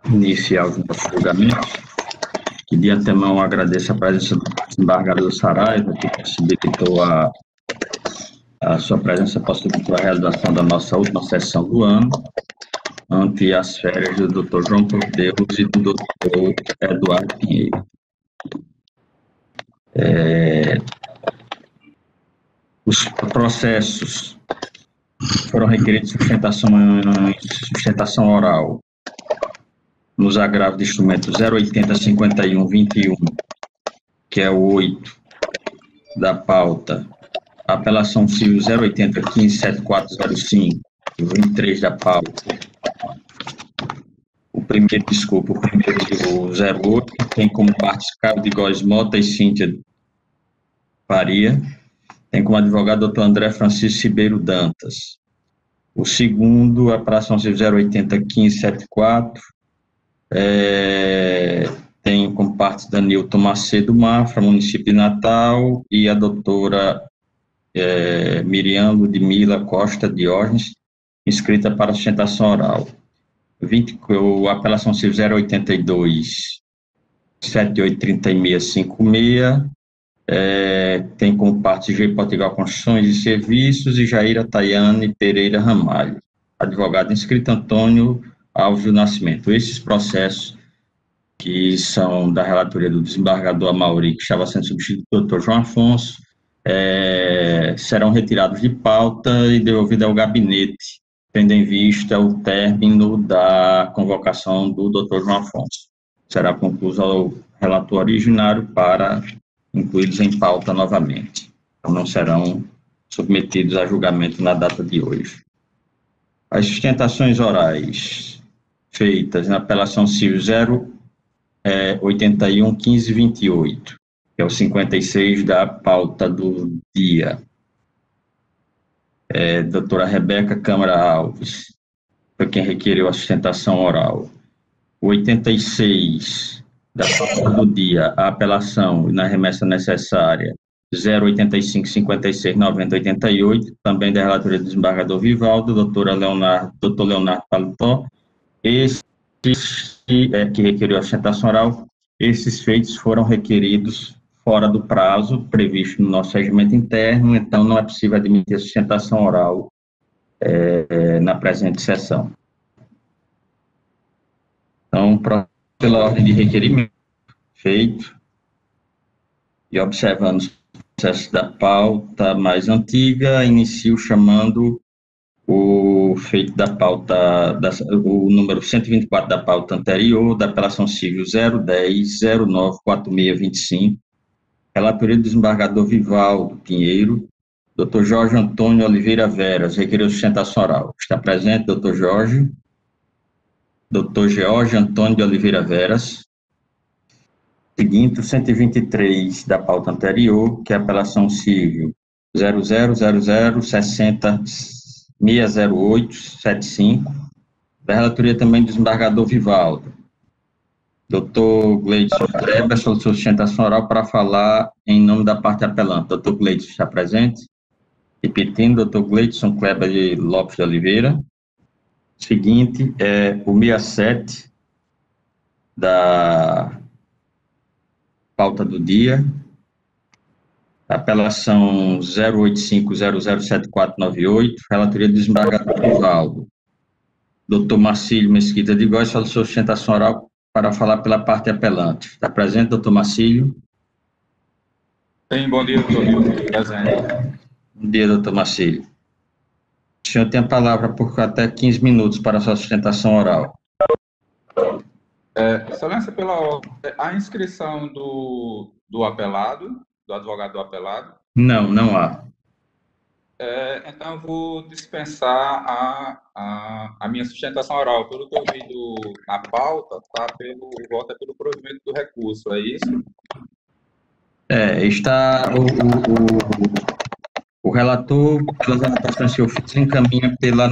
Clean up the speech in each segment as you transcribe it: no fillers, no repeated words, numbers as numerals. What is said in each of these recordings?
iniciar os nossos julgamentos, que de antemão agradeço a presença do desembargador Saraiva, que possibilitou a sua presença possibilitou a realização da nossa última sessão do ano, ante as férias do Dr. João Deus e do Dr. Eduardo Pinheiro. Os processos foram requeridos sustentação oral nos agravos de instrumento 0805121, que é o 8 da pauta, a apelação civil 080157405, o 23 da pauta, o primeiro o 08, tem como parte Carlos de Góes Mota e Cíntia Faria, tem como advogado o Dr. André Francisco Ribeiro Dantas. O segundo, a apelação civil 0801574, tem como parte Danilton Macedo Mafra, município de Natal, e a doutora Miriam Ludmila Costa Diógenes, inscrita para sustentação oral. A apelação civil 082 783656, tem como parte G. Portugal Construções e Serviços e Jaira Tayane Pereira Ramalho, advogado inscrito Antônio Alves do Nascimento. Esses processos, que são da relatoria do desembargador Amauri, que estava sendo substituído pelo Dr. João Afonso, serão retirados de pauta e devolvidos ao gabinete, tendo em vista o término da convocação do Dr. João Afonso. Será concluído ao relator originário para incluídos em pauta novamente. Então, não serão submetidos a julgamento na data de hoje. As sustentações orais feitas na apelação civil 0811528, que é o 56 da pauta do dia. Doutora Rebeca Câmara Alves, foi quem requeriu a sustentação oral. O 86 da pauta do dia, a apelação na remessa necessária 085569088, também da relatoria do desembargador Vivaldo, Dr. Leonardo Paletó, que requeriu a sustentação oral. Esses feitos foram requeridos fora do prazo previsto no nosso regimento interno, então não é possível admitir a sustentação oral na presente sessão. Então, pela ordem de requerimento feito e observando os processos da pauta mais antiga, inicio chamando o feito da pauta, o número 124 da pauta anterior, da apelação civil 010-094625, relatoria do desembargador Vivaldo Pinheiro, Dr. Jorge Antônio Oliveira Veras, requeriu sustentação oral. Está presente, Dr. Jorge? Dr. George Antônio de Oliveira Veras. Seguinte, o 123 da pauta anterior, que é a apelação civil 000060-60875, da relatoria também do desembargador Vivaldo. Dr. Gleidson Kleber solicitou sustentação oral para falar em nome da parte apelante. Dr. Gleidson está presente? Repetindo, Dr. Gleidson Kleber de Lopes de Oliveira. Seguinte, o 67 da pauta do dia, apelação 085007498, relatoria do desembargador Vivaldo. Dr. Marcílio Mesquita de Góes solicitou sustentação oral para falar pela parte apelante. Está presente, doutor Marcílio? Sim, bom dia, doutor. Presente. Bom dia, doutor Marcílio. O senhor tem a palavra por até 15 minutos para a sua sustentação oral. Excelência, a inscrição do apelado, do advogado do apelado? Não há. Então, eu vou dispensar a minha sustentação oral. Pelo que eu vi na pauta, o voto é pelo provimento do recurso, é isso? Está o relator, pelas anotações que eu fiz, encaminha pelo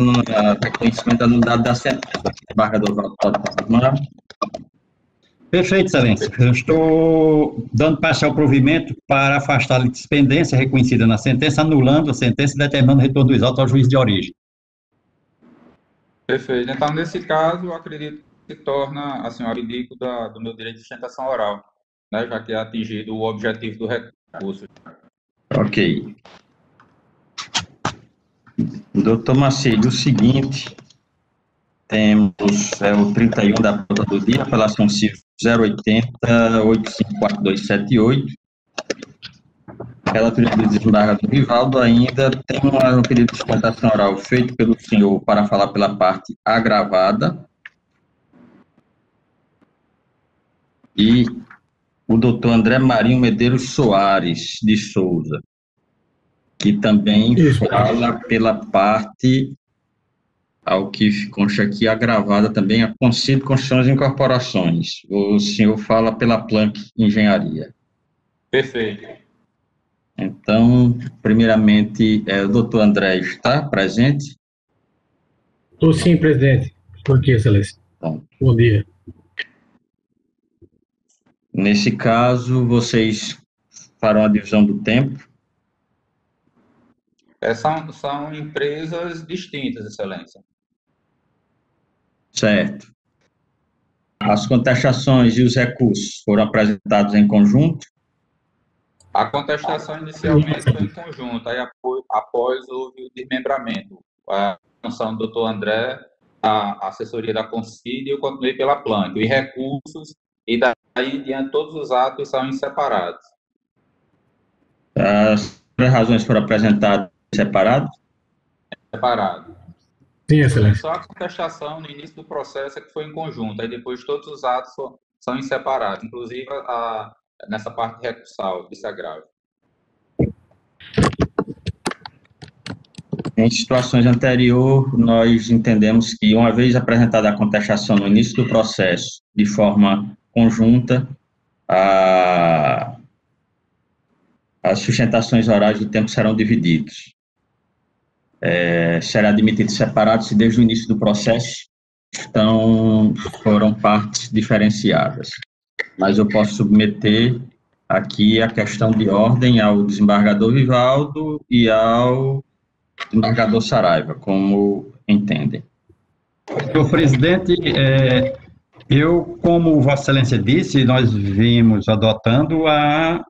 reconhecimento da nulidade da sentença. O desembargador pode confirmar. Perfeito, excelência. Eu estou dando passo ao provimento para afastar a litispendência reconhecida na sentença, anulando a sentença e determinando o retorno dos autos ao juiz de origem. Perfeito. Então, nesse caso, eu acredito se torna, assim, o abdico do meu direito de sustentação oral, né, já que é atingido o objetivo do recurso. Ok. Doutor Macedo, o seguinte, temos o 31 da pauta do dia, apelação civil 080-854278. Relatoria do desembargador Rivaldo ainda tem um pedido de sustentação oral feito pelo senhor para falar pela parte agravada. E o doutor André Marinho Medeiros Soares de Souza, que também fala pela parte, ao que consta aqui, agravada também, a Conselho de Construções e Incorporações. O senhor fala pela Planck Engenharia. Perfeito. Então, primeiramente, o doutor André está presente? Estou sim, presidente. Por quê, excelência? Bom dia. Nesse caso, vocês farão a divisão do tempo? São empresas distintas, excelência. Certo. As contestações e os recursos foram apresentados em conjunto? A contestação inicialmente foi em conjunto, aí após houve o desmembramento. A função do doutor André, a assessoria da Concílio, eu continuei pela Planck. Os recursos, e daí em diante, todos os atos são separados. As razões foram apresentadas separadas? Separado. Sim, excelência. Só a contestação no início do processo é que foi em conjunto, aí depois todos os atos são separados, inclusive nessa parte recursal desse agravo. Em situações anteriores, nós entendemos que, uma vez apresentada a contestação no início do processo, de forma conjunta, as sustentações orais do tempo serão divididas. Será admitido separado se desde o início do processo foram partes diferenciadas. Mas eu posso submeter aqui a questão de ordem ao desembargador Rivaldo e ao desembargador Saraiva, como entendem. Senhor presidente, como Vossa Excelência disse, nós vimos adotando a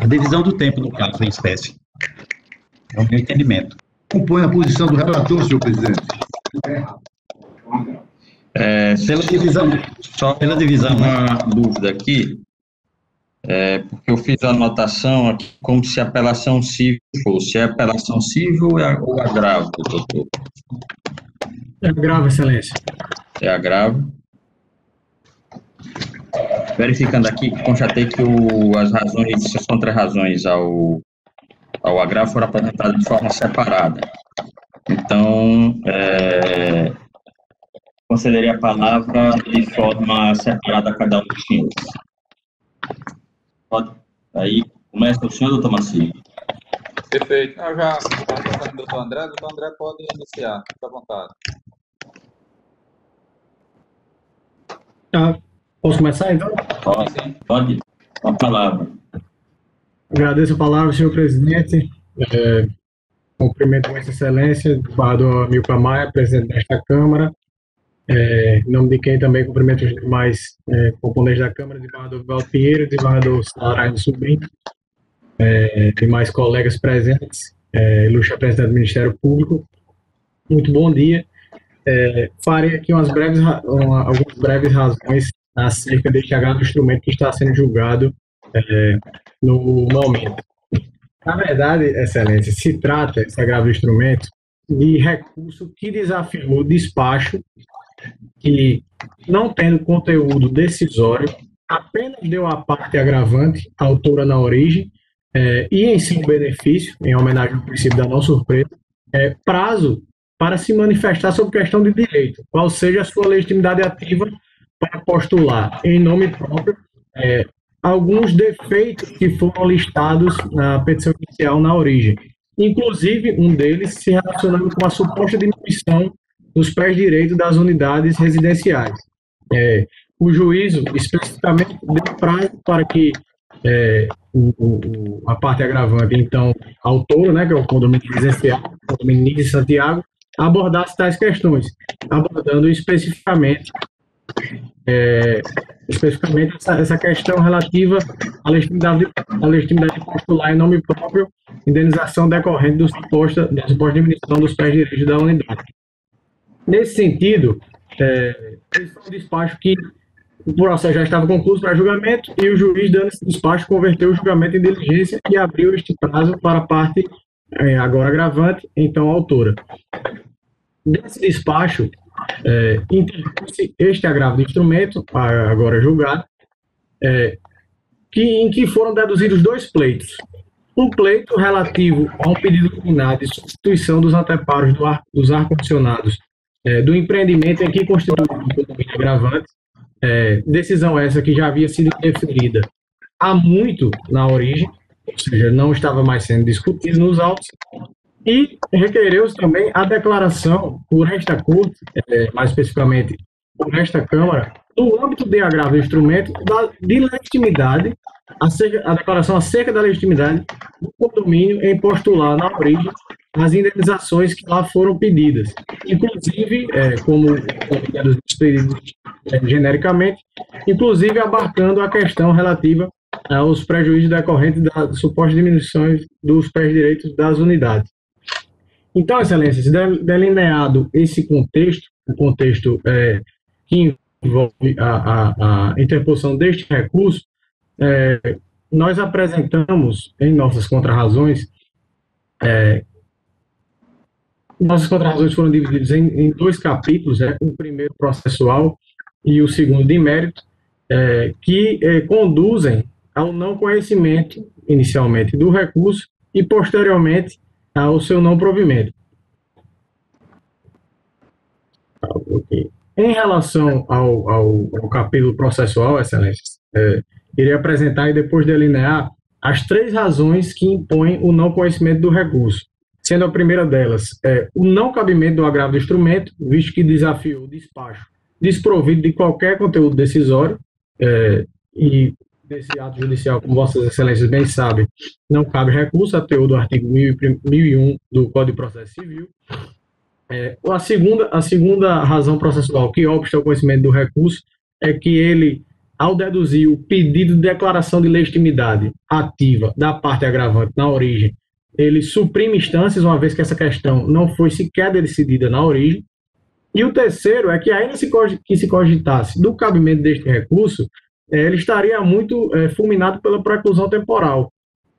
divisão do tempo, no caso, em espécie. É o meu entendimento. Compõe a posição do relator, senhor presidente. Pela divisão, uma dúvida aqui, porque eu fiz a anotação aqui como se a apelação civil fosse. É apelação civil ou agravo, doutor? É agravo, excelência. É agravo. Verificando aqui, constatei que as contrarrazões ao agravo foram apresentadas de forma separada. Então, concederia a palavra de forma separada a cada um dos senhores. Pode. Aí, começa o senhor, doutor Macio. Perfeito. Eu já estou falando do doutor André. O doutor André pode iniciar, fique à vontade. Posso começar, então? Pode. Com a palavra. Agradeço a palavra, senhor presidente. Cumprimento Vossa Excelência, desembargador Amilcar Maia, presidente desta Câmara. Em nome de quem também cumprimento os demais componentes da Câmara, desembargador Vivaldo Pinheiro, desembargador Saraiva Sobrinho, demais colegas presentes, ilustre representante do Ministério Público. Muito bom dia. Farei aqui algumas breves razões acerca deste agravo instrumento que está sendo julgado no momento. Na verdade, Excelência, se trata, esse agravo instrumento, de recurso que desafiou o despacho que, não tendo conteúdo decisório, apenas deu a parte agravante, a autora na origem, e em seu benefício, em homenagem ao princípio da não surpresa, prazo para se manifestar sobre questão de direito, qual seja a sua legitimidade ativa para postular, em nome próprio, alguns defeitos que foram listados na petição inicial na origem. Inclusive, um deles se relacionando com a suposta diminuição dos pés direitos das unidades residenciais. O juízo, especificamente, deu prazo para que a parte agravante, então, autora, que é o condomínio residencial, o condomínio de Santiago, abordasse tais questões, abordando especificamente essa questão relativa à legitimidade de postular em nome próprio indenização decorrente da suposta diminuição dos pés direitos da unidade. Nesse sentido, esse foi um despacho que o processo já estava concluído para julgamento e o juiz, dando esse despacho, converteu o julgamento em diligência e abriu este prazo para a parte agora agravante, então autora. Desse despacho, interpôs-se este agravo de instrumento, agora julgado, em que foram deduzidos 2 pleitos. Um pleito relativo a um pedido liminar de substituição dos anteparos dos ar-condicionados do empreendimento em que constitui o condomínio agravante, decisão essa que já havia sido referida há muito na origem, ou seja, não estava mais sendo discutida nos autos, e requereu-se também a declaração por esta Corte, mais especificamente por esta Câmara, no âmbito de agravo de instrumento de legitimidade, a declaração acerca da legitimidade do condomínio em postular na origem as indenizações que lá foram pedidas. Inclusive, como os pedidos genericamente, inclusive abarcando a questão relativa aos prejuízos decorrentes das supostas diminuições dos pés direitos das unidades. Então, Excelências, delineado esse contexto, o contexto que envolve a interposição deste recurso, nós apresentamos em nossas contrarrazões. Nossas contrarrazões foram divididas em 2 capítulos, o primeiro processual e o segundo de mérito, que conduzem ao não conhecimento, inicialmente, do recurso e, posteriormente, ao seu não provimento. Okay. Em relação ao capítulo processual, Excelências, irei apresentar e depois delinear as 3 razões que impõem o não conhecimento do recurso, sendo a primeira delas o não cabimento do agravo do instrumento, visto que desafiou o despacho desprovido de qualquer conteúdo decisório, e desse ato judicial, como Vossas Excelências bem sabem, não cabe recurso a teor do artigo 1001 do Código de Processo Civil. A segunda razão processual que obsta ao conhecimento do recurso é que ele, ao deduzir o pedido de declaração de legitimidade ativa da parte agravante na origem, ele suprime instâncias, uma vez que essa questão não foi sequer decidida na origem. E o terceiro é que, ainda que se cogitasse do cabimento deste recurso, ele estaria muito fulminado pela preclusão temporal,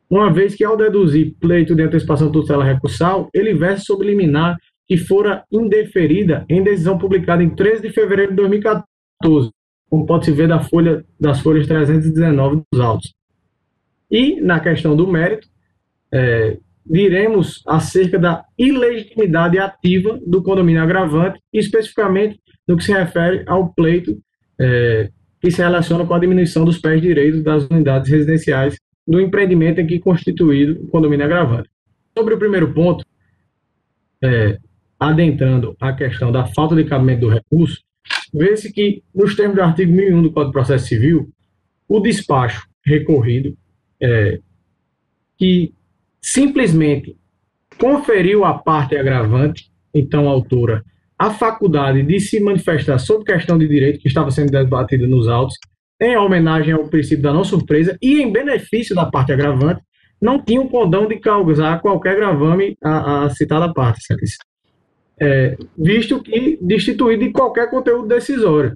uma vez que, ao deduzir pleito de antecipação tutela recursal, ele versa sobre liminar que fora indeferida em decisão publicada em 13 de fevereiro de 2014, como pode-se ver das folhas 319 dos autos. E, na questão do mérito, diremos acerca da ilegitimidade ativa do condomínio agravante, especificamente no que se refere ao pleito que se relaciona com a diminuição dos pés direitos das unidades residenciais do empreendimento em que constituído o condomínio agravante. Sobre o primeiro ponto, adentrando a questão da falta de cabimento do recurso, vê-se que, nos termos do artigo 1001 do Código de Processo Civil, o despacho recorrido, que simplesmente conferiu à parte agravante, então autora, a faculdade de se manifestar sobre questão de direito que estava sendo debatida nos autos, em homenagem ao princípio da não surpresa e em benefício da parte agravante, não tinha o condão de causar qualquer gravame à citada parte, visto que destituído de qualquer conteúdo decisório.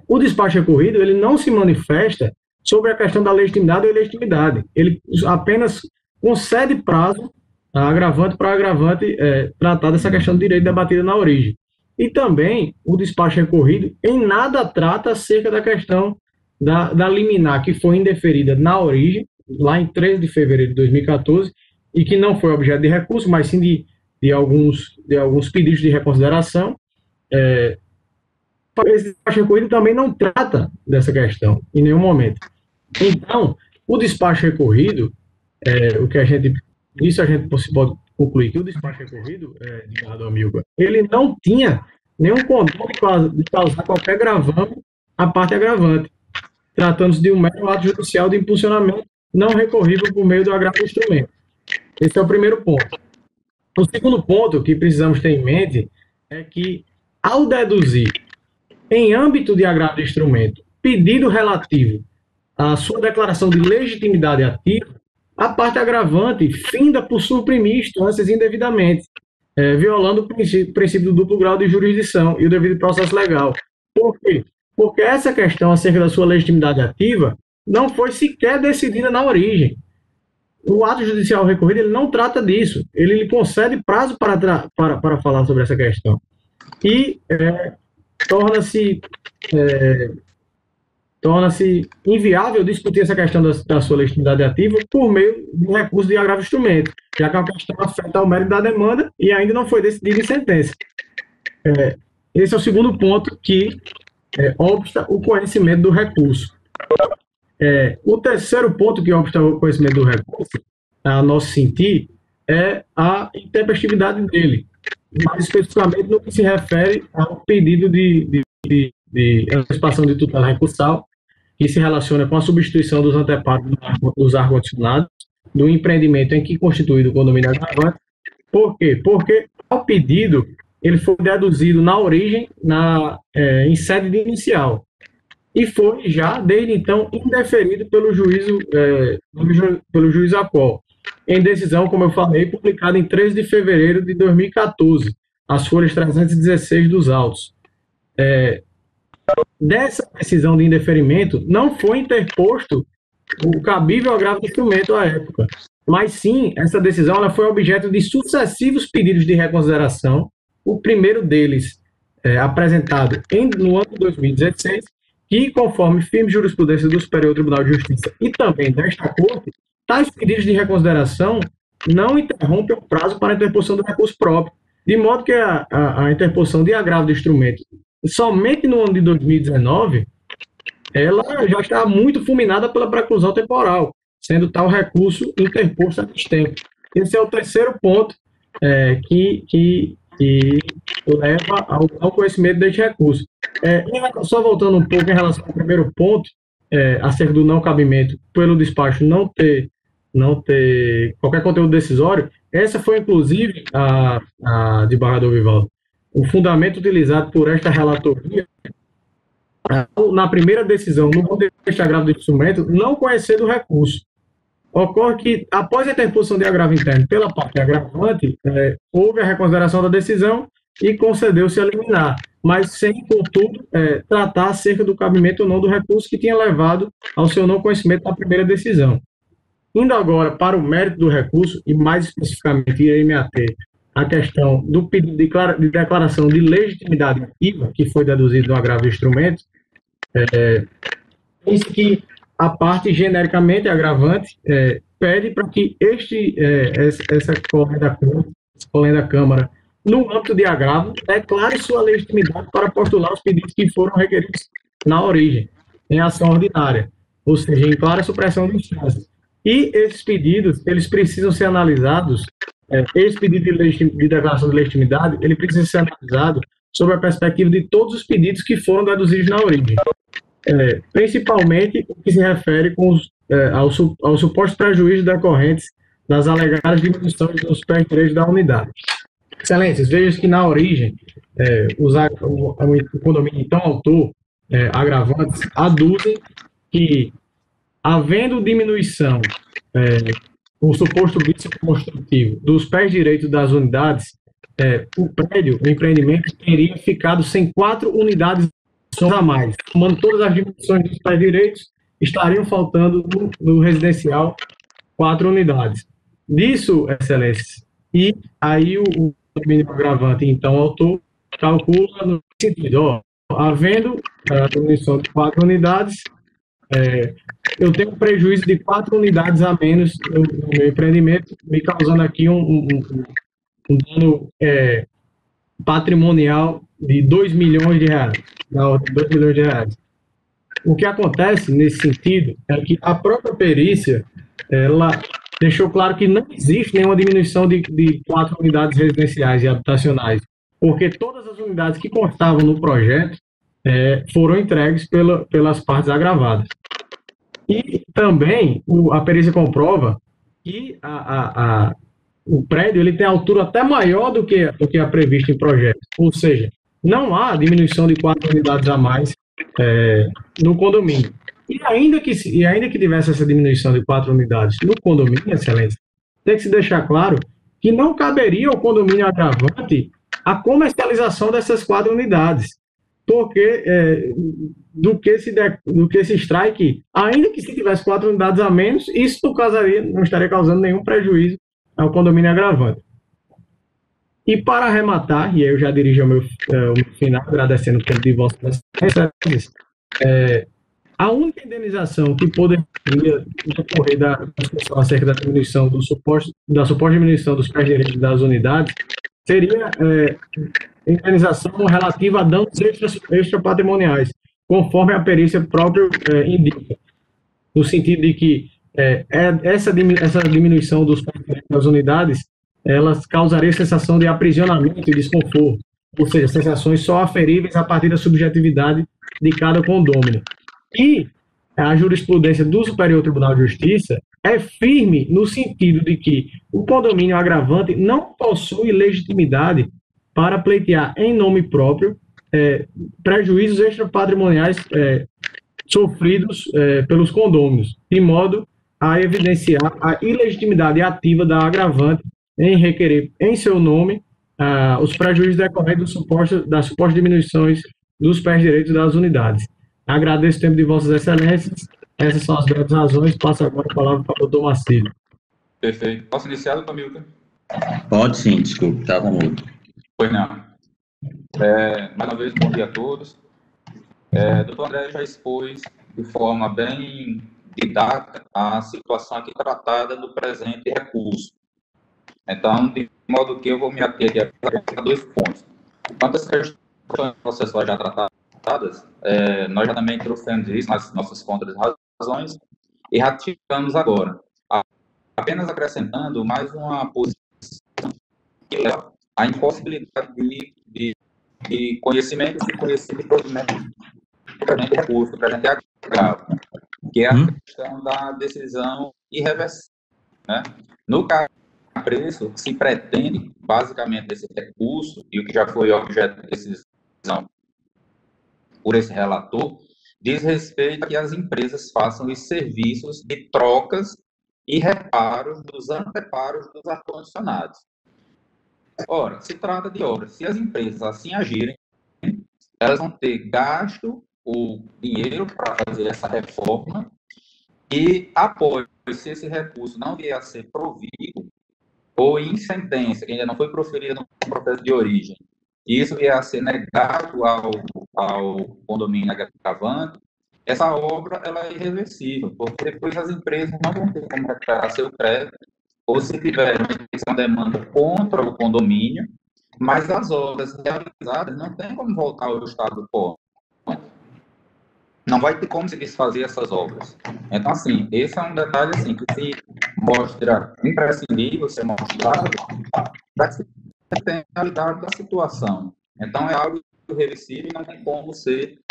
O despacho recorrido, ele não se manifesta sobre a questão da legitimidade ou ilegitimidade, ele apenas concede prazo agravante para agravante tratar dessa questão do direito debatida na origem. E também o despacho recorrido em nada trata acerca da questão da liminar que foi indeferida na origem, lá em 13 de fevereiro de 2014, e que não foi objeto de recurso, mas sim de alguns pedidos de reconsideração. Esse despacho recorrido também não trata dessa questão, em nenhum momento. Então, o despacho recorrido, o que a gente pode concluir que o despacho recorrido, Ricardo Amilcar, ele não tinha nenhum condão de causar qualquer gravame à parte agravante, tratando-se de um mero ato judicial de impulsionamento não recorrível por meio do agravo do instrumento. Esse é o primeiro ponto. O segundo ponto que precisamos ter em mente é que, ao deduzir, em âmbito de agravo de instrumento, pedido relativo à sua declaração de legitimidade ativa, a parte agravante finda por suprimir instâncias indevidamente, violando o princípio do duplo grau de jurisdição e o devido processo legal. Por quê? Porque essa questão acerca da sua legitimidade ativa não foi sequer decidida na origem. O ato judicial recorrido ele não trata disso, ele lhe concede prazo para falar sobre essa questão. E torna-se inviável discutir essa questão da sua legitimidade ativa por meio de um recurso de agravo de instrumento, já que a questão afeta o mérito da demanda e ainda não foi decidida em sentença. Esse é o segundo ponto que obsta o conhecimento do recurso. O terceiro ponto que obsta o conhecimento do recurso, a nosso sentir, é a intempestividade dele, mais especificamente no que se refere ao pedido de antecipação de tutela recursal, que se relaciona com a substituição dos anteparos dos ar-condicionados do empreendimento em que constituído o condomínio agravante. Por quê? Porque o pedido ele foi deduzido na origem, em sede de inicial, e foi já, desde então, indeferido pelo juiz ACOL, em decisão, como eu falei, publicada em 13 de fevereiro de 2014, as folhas 316 dos autos. Dessa decisão de indeferimento, não foi interposto o cabível agravo de instrumento à época, mas sim, essa decisão ela foi objeto de sucessivos pedidos de reconsideração, o primeiro deles apresentado no ano de 2016, que, conforme firme jurisprudência do Superior Tribunal de Justiça e também desta Corte, tais pedidos de reconsideração não interrompem o prazo para a interposição do recurso próprio, de modo que a interposição de agravo de instrumento, somente no ano de 2019, ela já está muito fulminada pela preclusão temporal, sendo tal recurso interposto a tempo. Esse é o terceiro ponto que leva ao conhecimento deste recurso. Só voltando um pouco em relação ao primeiro ponto, acerca do não cabimento pelo despacho não ter qualquer conteúdo decisório, essa foi inclusive a desembargador Vivaldo, o fundamento utilizado por esta relatoria na primeira decisão, no contexto de agravo de instrumento, não conhecer do recurso. Ocorre que, após a interposição de agravo interno pela parte agravante, houve a reconsideração da decisão e concedeu-se a liminar, mas sem, contudo, tratar acerca do cabimento ou não do recurso que tinha levado ao seu não conhecimento na primeira decisão. Indo agora para o mérito do recurso, e mais especificamente irei me ater à questão do pedido de declaração de legitimidade ativa, que foi deduzido no agravo de instrumento, diz que a parte genericamente agravante pede para que essa colega da Câmara, no âmbito de agravo, declare sua legitimidade para postular os pedidos que foram requeridos na origem, em ação ordinária, ou seja, em clara supressão de instâncias. E esses pedidos, eles precisam ser analisados, esse pedido de declaração de legitimidade, ele precisa ser analisado sob a perspectiva de todos os pedidos que foram deduzidos na origem. Principalmente o que se refere ao suposto prejuízo decorrentes das alegadas diminuições dos pés direitos da unidade. Excelências, veja que na origem, o condomínio então autor, agravantes, aduzem que, havendo diminuição, o suposto vício construtivo dos pés direitos das unidades, o prédio, o empreendimento, teria ficado sem 4 unidades a mais. Somando todas as diminuições dos pés direitos, estariam faltando no residencial 4 unidades. Disso, excelência, e aí o domínio agravante, então, autor, calcula no sentido, havendo a diminuição de 4 unidades, eu tenho um prejuízo de 4 unidades a menos no meu empreendimento, me causando aqui um dano patrimonial de 2 milhões de reais, na ordem de 2 milhões de reais. O que acontece nesse sentido é que a própria perícia, ela deixou claro que não existe nenhuma diminuição de 4 unidades residenciais e habitacionais, porque todas as unidades que constavam no projeto foram entregues pelas partes agravadas. E também a perícia comprova que o prédio ele tem altura até maior do que a prevista em projeto. Ou seja, não há diminuição de 4 unidades a mais no condomínio. E ainda que tivesse essa diminuição de 4 unidades no condomínio, Excelência, tem que se deixar claro que não caberia ao condomínio agravante a comercialização dessas 4 unidades, porque do que se extrai que, ainda que se tivesse 4 unidades a menos, isso não estaria causando nenhum prejuízo ao condomínio agravante. E para arrematar, e aí eu já dirijo o meu final, agradecendo o tempo de vossas excelências, a única indenização que poderia decorrer da discussão acerca da diminuição da suposta diminuição dos pré-direitos das unidades seria indenização relativa a danos extrapatrimoniais, conforme a perícia própria indica, no sentido de que essa diminuição dos pré-direitos das unidades, elas causaria sensação de aprisionamento e desconforto, ou seja, sensações só aferíveis a partir da subjetividade de cada condômino. E a jurisprudência do Superior Tribunal de Justiça é firme no sentido de que o condomínio agravante não possui legitimidade para pleitear em nome próprio prejuízos extrapatrimoniais sofridos pelos condôminos, de modo a evidenciar a ilegitimidade ativa da agravante em requerer em seu nome os prejuízos decorrentes das supostas diminuições dos pré-direitos das unidades. Agradeço o tempo de vossas excelências. Essas são as breves razões. Passo agora a palavra para o doutor Marcílio. Perfeito. Posso iniciar, doutor Milton? Pode sim, desculpe, estava mudo. Pois não. Mais uma vez, bom dia a todos. Doutor André já expôs de forma bem didática a situação aqui tratada do presente recurso. Então, de modo que eu vou me ater aqui a 2 pontos. Quanto às questões processuais já tratadas, nós já também trouxemos isso nas nossas contras-razões e ratificamos agora, apenas acrescentando mais uma posição que leva à impossibilidade de conhecimento e conhecimento de provimento do presente recurso, do presente agravo, que é a questão da decisão irreversível. Né? No caso do preço, se pretende, basicamente, esse recurso, e o que já foi objeto de decisão por esse relator, diz respeito a que as empresas façam os serviços de trocas e reparos dos anteparos dos ar-condicionados. Ora, se trata de obras. Se as empresas assim agirem, elas vão ter gasto o dinheiro para fazer essa reforma e, após, se esse recurso não vier a ser provido, ou em sentença, que ainda não foi proferida no processo de origem, e isso vier a ser negado ao condomínio agravante, essa obra ela é irreversível, porque depois as empresas não vão ter como recuperar seu crédito, ou se tiverem uma demanda contra o condomínio, mas as obras realizadas não tem como voltar ao estado quo. Não vai ter como se desfazer essas obras. Então, assim, esse é um detalhe assim, que se mostra imprescindível ser mostrado para que se tenha a realidade da situação. Então, é algo irreversível e não tem como ser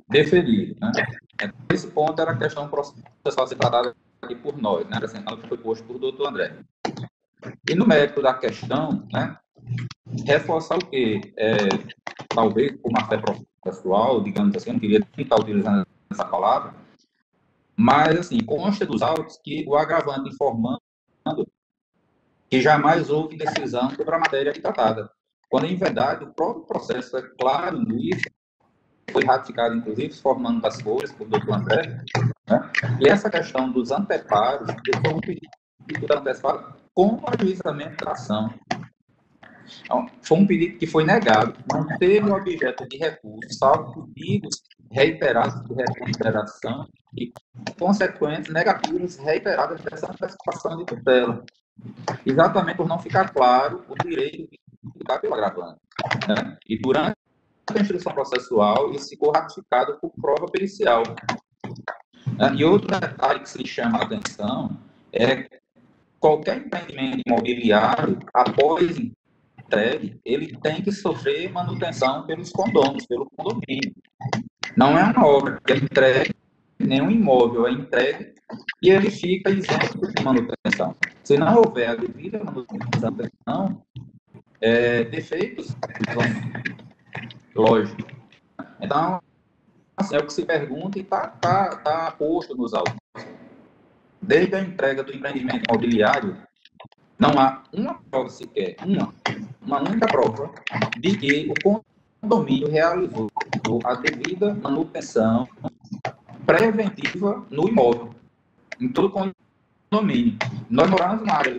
deferido. Né? Então, esse ponto era a questão processual ser tratada aqui por nós, né? Acrescentando o que foi posto por doutor André. E no mérito da questão, né, reforçar o quê? Talvez por uma fé processual, digamos assim, eu não queria estar utilizando essa palavra, mas, assim, consta dos autos que o agravante informando que jamais houve decisão sobre a matéria aqui tratada. Quando, em verdade, o próprio processo é claro nisso, foi ratificado, inclusive, formando das folhas por doutor André, né? E essa questão dos anteparos, foi um pedido da antecipado com o ajuizamento da ação. Então, foi um pedido que foi negado, não teve objeto de recurso, salvo pedidos reiterados de reconsideração e consequentes negativas reiteradas dessa antecipação de tutela. Exatamente por não ficar claro o direito de ficar pelo agravante. Né? E durante a instrução processual, isso ficou ratificado por prova pericial. E outro detalhe que se chama a atenção é qualquer empreendimento imobiliário, após entregue, ele tem que sofrer manutenção pelos condôminos, pelo condomínio. Não é uma obra que é entregue nenhum imóvel é entregue e ele fica isento de manutenção. Se não houver a devida manutenção, defeitos vão, lógico. Então, assim, é o que se pergunta e está posto nos autos. Desde a entrega do empreendimento imobiliário, não há uma prova sequer, uma única prova de que o condomínio realizou a devida manutenção preventiva no imóvel, em todo o condomínio. Nós moramos numa área,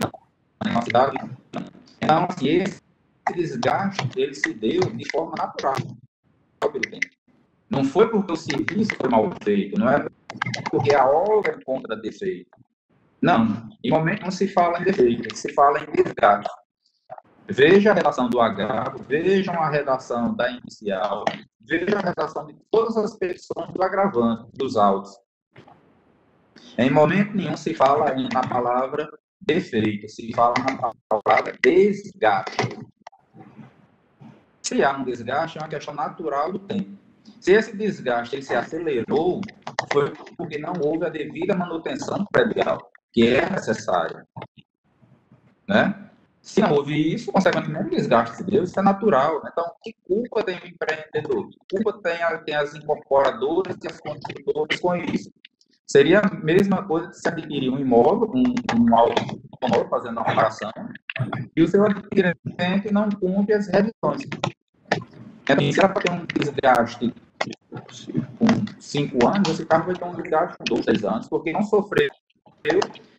numa cidade, então, assim, esse desgaste, ele se deu de forma natural pelo tempo. Não foi porque o serviço foi mal feito, não é porque a obra encontra defeito. Não, em momento não se fala em defeito, se fala em desgaste. Veja a redação do agravo, vejam a redação da inicial, vejam a redação de todas as petições do agravante, dos autos. Em momento nenhum se fala na palavra defeito, se fala na palavra desgaste. Se há um desgaste, é uma questão natural do tempo. Se esse desgaste ele se acelerou, foi porque não houve a devida manutenção predial, que é necessária. Né? Se não houve isso, consequentemente, o desgaste se deu, isso é natural. Então, que culpa tem o empreendedor? Que culpa tem as incorporadoras e as construtoras com isso? Seria a mesma coisa de se adquirir um imóvel, um automóvel fazendo uma reparação, e o seu adquirente não cumpre as revisões. Então, se era para ter um desgaste com 5 anos, esse carro vai ter um desgaste com 2, 3 anos, porque não sofreu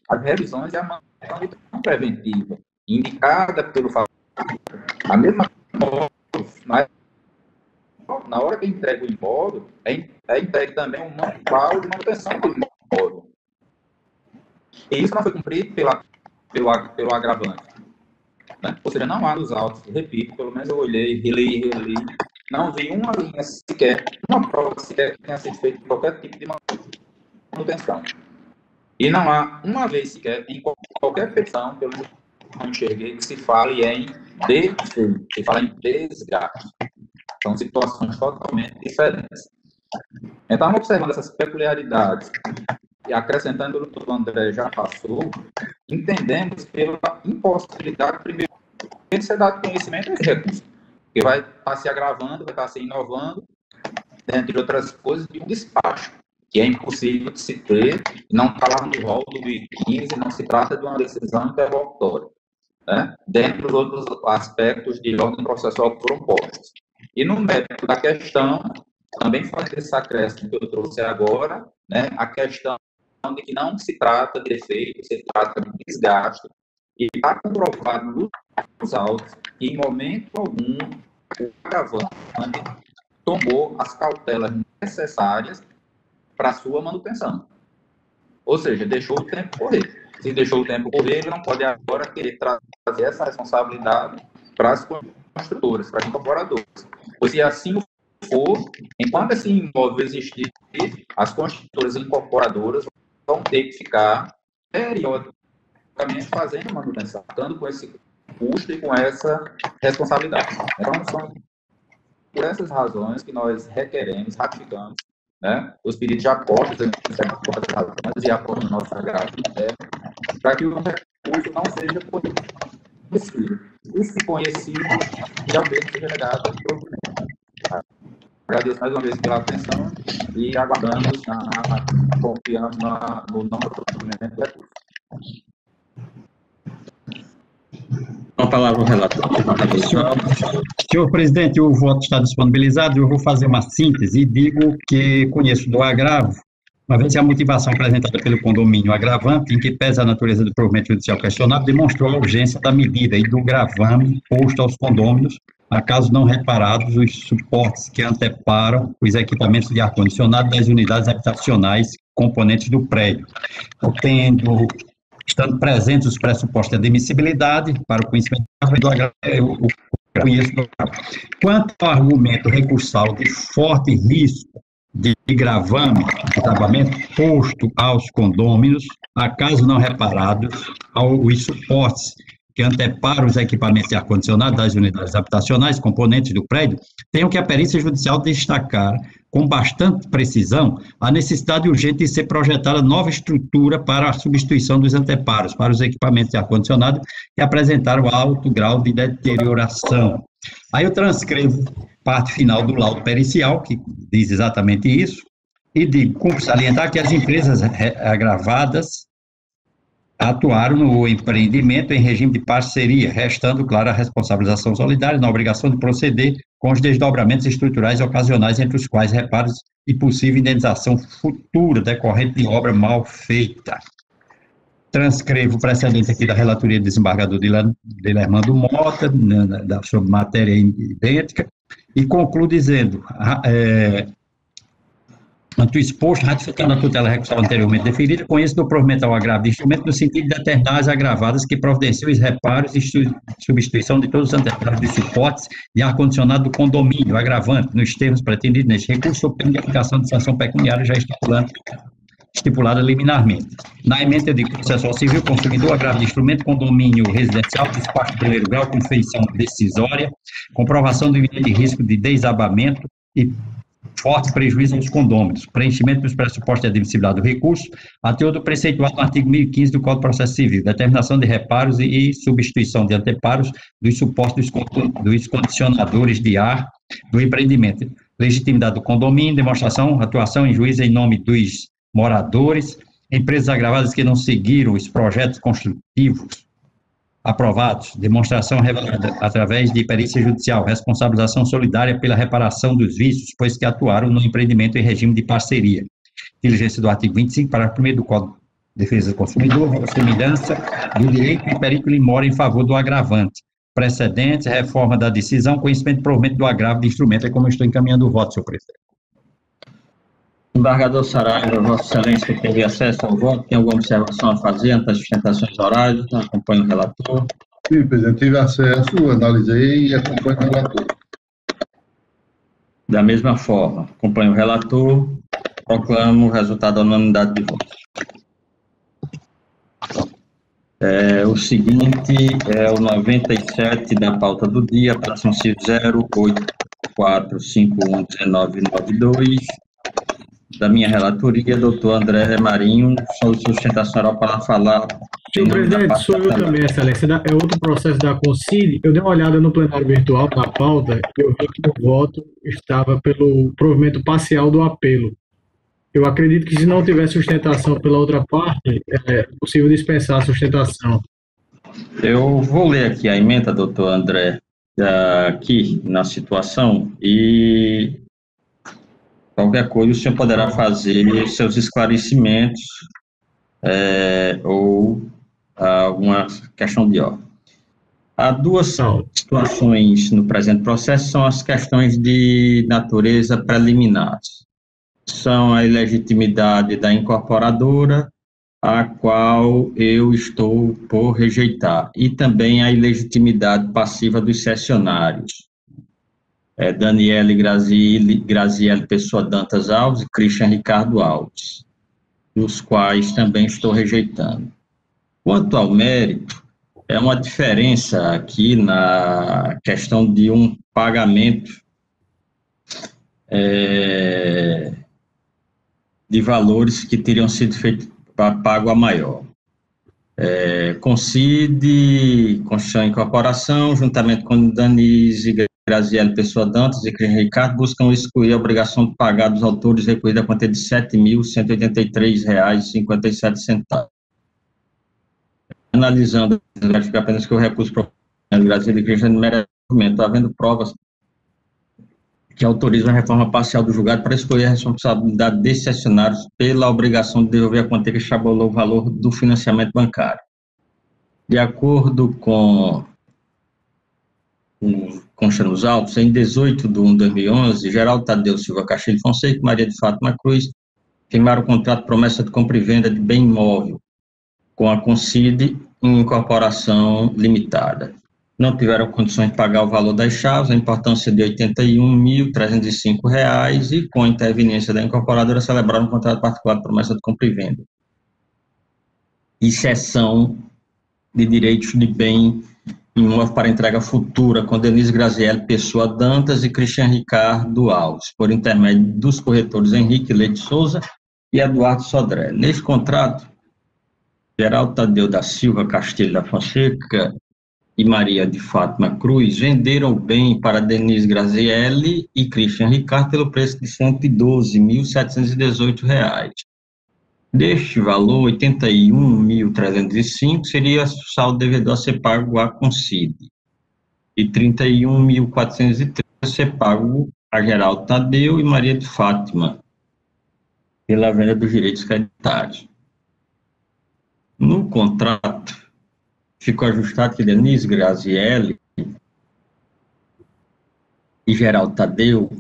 as revisões e a manutenção preventiva, indicada pelo fabricante. A mesma coisa, na hora que entrega o imóvel, é entregue também um manual de manutenção do imóvel. E isso não foi cumprido pelo agravante. Né? Ou seja, não há nos autos, repito, pelo menos eu olhei, reli, não vi uma linha sequer, uma prova sequer que tenha sido feita qualquer tipo de manutenção. E não há uma vez sequer, em qualquer petição, pelo menos eu enxerguei, que se fale em defeito, se fala em desgaste. São situações totalmente diferentes. Então, observando essas peculiaridades e acrescentando o que o André já passou, entendemos pela impossibilidade, primeiro, de ser dado conhecimento a esse recurso, que vai estar se agravando, vai estar se inovando, entre outras coisas, de um despacho, que é impossível de se ter, não está lá no rol do 2015, não se trata de uma decisão interlocutória, né? Dentre os outros aspectos de ordem processual que foram postos. E no mérito da questão, também faz esse acréscimo que eu trouxe agora, né, a questão de que não se trata de defeito, se trata de desgaste, e está comprovado nos autos que, em momento algum, o agravante tomou as cautelas necessárias para a sua manutenção. Ou seja, deixou o tempo correr. Se deixou o tempo correr, ele não pode agora querer trazer essa responsabilidade para as construtoras, para as incorporadoras. Pois se assim for, enquanto esse imóvel existir, as construtoras e incorporadoras vão ter que ficar periodicamente fazendo manutenção, ficando com esse custo e com essa responsabilidade. Então, são por essas razões que nós requeremos, ratificamos, né, os pedidos de aportes e aportes no nosso agravo interno, para que o recurso não seja conhecido. E se conhecido, já mesmo seja negado ao provimento. Agradeço mais uma vez pela atenção e aguardamos, confiamos no não provimento do recurso. Com a palavra o relator. Senhor presidente, o voto está disponibilizado. Eu vou fazer uma síntese e digo que conheço do agravo, uma vez que a motivação apresentada pelo condomínio agravante, em que pesa a natureza do provimento judicial questionado, demonstrou a urgência da medida e do gravame posto aos condôminos, a caso não reparados os suportes que anteparam os equipamentos de ar-condicionado das unidades habitacionais componentes do prédio, estando presentes os pressupostos de admissibilidade para o conhecimento do agravo, eu conheço do agravo. Quanto ao argumento recursal de forte risco de gravame de travamento posto aos condôminos, a caso não reparados, os suportes que antepara os equipamentos de ar-condicionado das unidades habitacionais, componentes do prédio, tenho que a perícia judicial destacar com bastante precisão a necessidade urgente de ser projetada nova estrutura para a substituição dos anteparos, para os equipamentos de ar-condicionado que apresentaram alto grau de deterioração. Aí eu transcrevo parte final do laudo pericial, que diz exatamente isso, e digo, cumpre salientar que as empresas agravadas atuaram no empreendimento em regime de parceria, restando, claro, a responsabilização solidária na obrigação de proceder com os desdobramentos estruturais ocasionais, entre os quais reparos e possível indenização futura decorrente de obra mal feita. Transcrevo o precedente aqui da relatoria do desembargador Dilermando Mota, sobre matéria idêntica, e concluo dizendo, ante o exposto, ratificando a tutela recursal anteriormente deferida, conheço do provimento ao agravo de instrumento no sentido de determinar as agravadas que providenciam os reparos e substituição de todos os anteparos de suportes de ar-condicionado do condomínio, agravante, nos termos pretendidos neste recurso, sob pena de aplicação de sanção pecuniária já estipulada liminarmente. Na emenda de processual civil, consumidor, agravo de instrumento, condomínio residencial, despacho de primeiro grau, confeição decisória, comprovação do nível de risco de desabamento e forte prejuízo aos condôminos, preenchimento dos pressupostos de admissibilidade do recurso, a teor do preceituado no artigo 1015 do Código de Processo Civil, determinação de reparos e substituição de anteparos dos supostos dos condicionadores de ar do empreendimento, legitimidade do condomínio, demonstração, atuação em juízo em nome dos moradores, empresas agravadas que não seguiram os projetos construtivos aprovados, demonstração revelada através de perícia judicial, responsabilização solidária pela reparação dos vícios, pois que atuaram no empreendimento em regime de parceria. Diligência do artigo 25, parágrafo 1º do Código de Defesa do Consumidor, semelhança do direito e perito mora em favor do agravante. Precedentes, reforma da decisão, conhecimento e provimento do agravo de instrumento, é como eu estou encaminhando o voto, senhor presidente. Embargador Saraiva, Vossa Excelência, que teve acesso ao voto, tem alguma observação a fazer ante as sustentações orais? Acompanho o relator. Sim, presidente, tive acesso, analisei e acompanho o relator. Da mesma forma, acompanho o relator, proclamo o resultado da unanimidade de votos. O seguinte é o 97 da pauta do dia, operação civil 084511992, da minha relatoria, doutor André Marinho, sou sustentação oral para falar. Senhor presidente, sou eu também, excelência. É outro processo da Concili. Eu dei uma olhada no plenário virtual, na pauta, e eu vi que o voto estava pelo provimento parcial do apelo. Eu acredito que se não tiver sustentação pela outra parte, é possível dispensar a sustentação. Eu vou ler aqui a emenda, doutor André, aqui na situação, e qualquer coisa o senhor poderá fazer seus esclarecimentos ou alguma questão de ordem. Há duas situações no presente processo, são as questões de natureza preliminares. São a ilegitimidade da incorporadora, a qual eu estou por rejeitar, e também a ilegitimidade passiva dos cessionários. Daniele Graziele Pessoa Dantas Alves e Christian Ricardo Alves, dos quais também estou rejeitando. Quanto ao mérito, é uma diferença aqui na questão de um pagamento de valores que teriam sido pago a maior. Concide, Constituição e Incorporação, juntamente com Danise Graziele Pessoa Dantas e Christian Ricardo, buscam excluir a obrigação de pagar dos autores recolhida a quantia de R$ 7.183,57. Analisando, verificar apenas que o recurso de Graziele e Christian merece argumento, havendo provas que autorizam a reforma parcial do julgado para excluir a responsabilidade desses cessionários pela obrigação de devolver a quantia que estabelou o valor do financiamento bancário. De acordo com consta nos autos, em 18 de 1 de 2011, Geraldo Tadeu Silva Castilho Fonseca e Maria de Fátima Cruz firmaram o contrato de promessa de compra e venda de bem imóvel com a Concide Incorporação Limitada. Não tiveram condições de pagar o valor das chaves, a importância de R$ 81.305, e com a interveniência da incorporadora celebraram um contrato particular de promessa de compra e venda. Exceção de direitos de bem imóvel para entrega futura com Denise Grazielli Pessoa Dantas e Cristian Ricardo Alves, por intermédio dos corretores Henrique Leite Souza e Eduardo Sodré. Nesse contrato, Geraldo Tadeu da Silva Castilho da Fonseca e Maria de Fátima Cruz venderam o bem para Denise Grazielli e Cristian Ricardo pelo preço de R$ 112.718. Deste valor, R$ 81.305 seria o saldo devedor a ser pago à Concide e R$ 31.403 a ser pago a Geraldo Tadeu e Maria de Fátima pela venda dos direitos creditários. No contrato, ficou ajustado que Denise Grazielli e Geraldo Tadeu,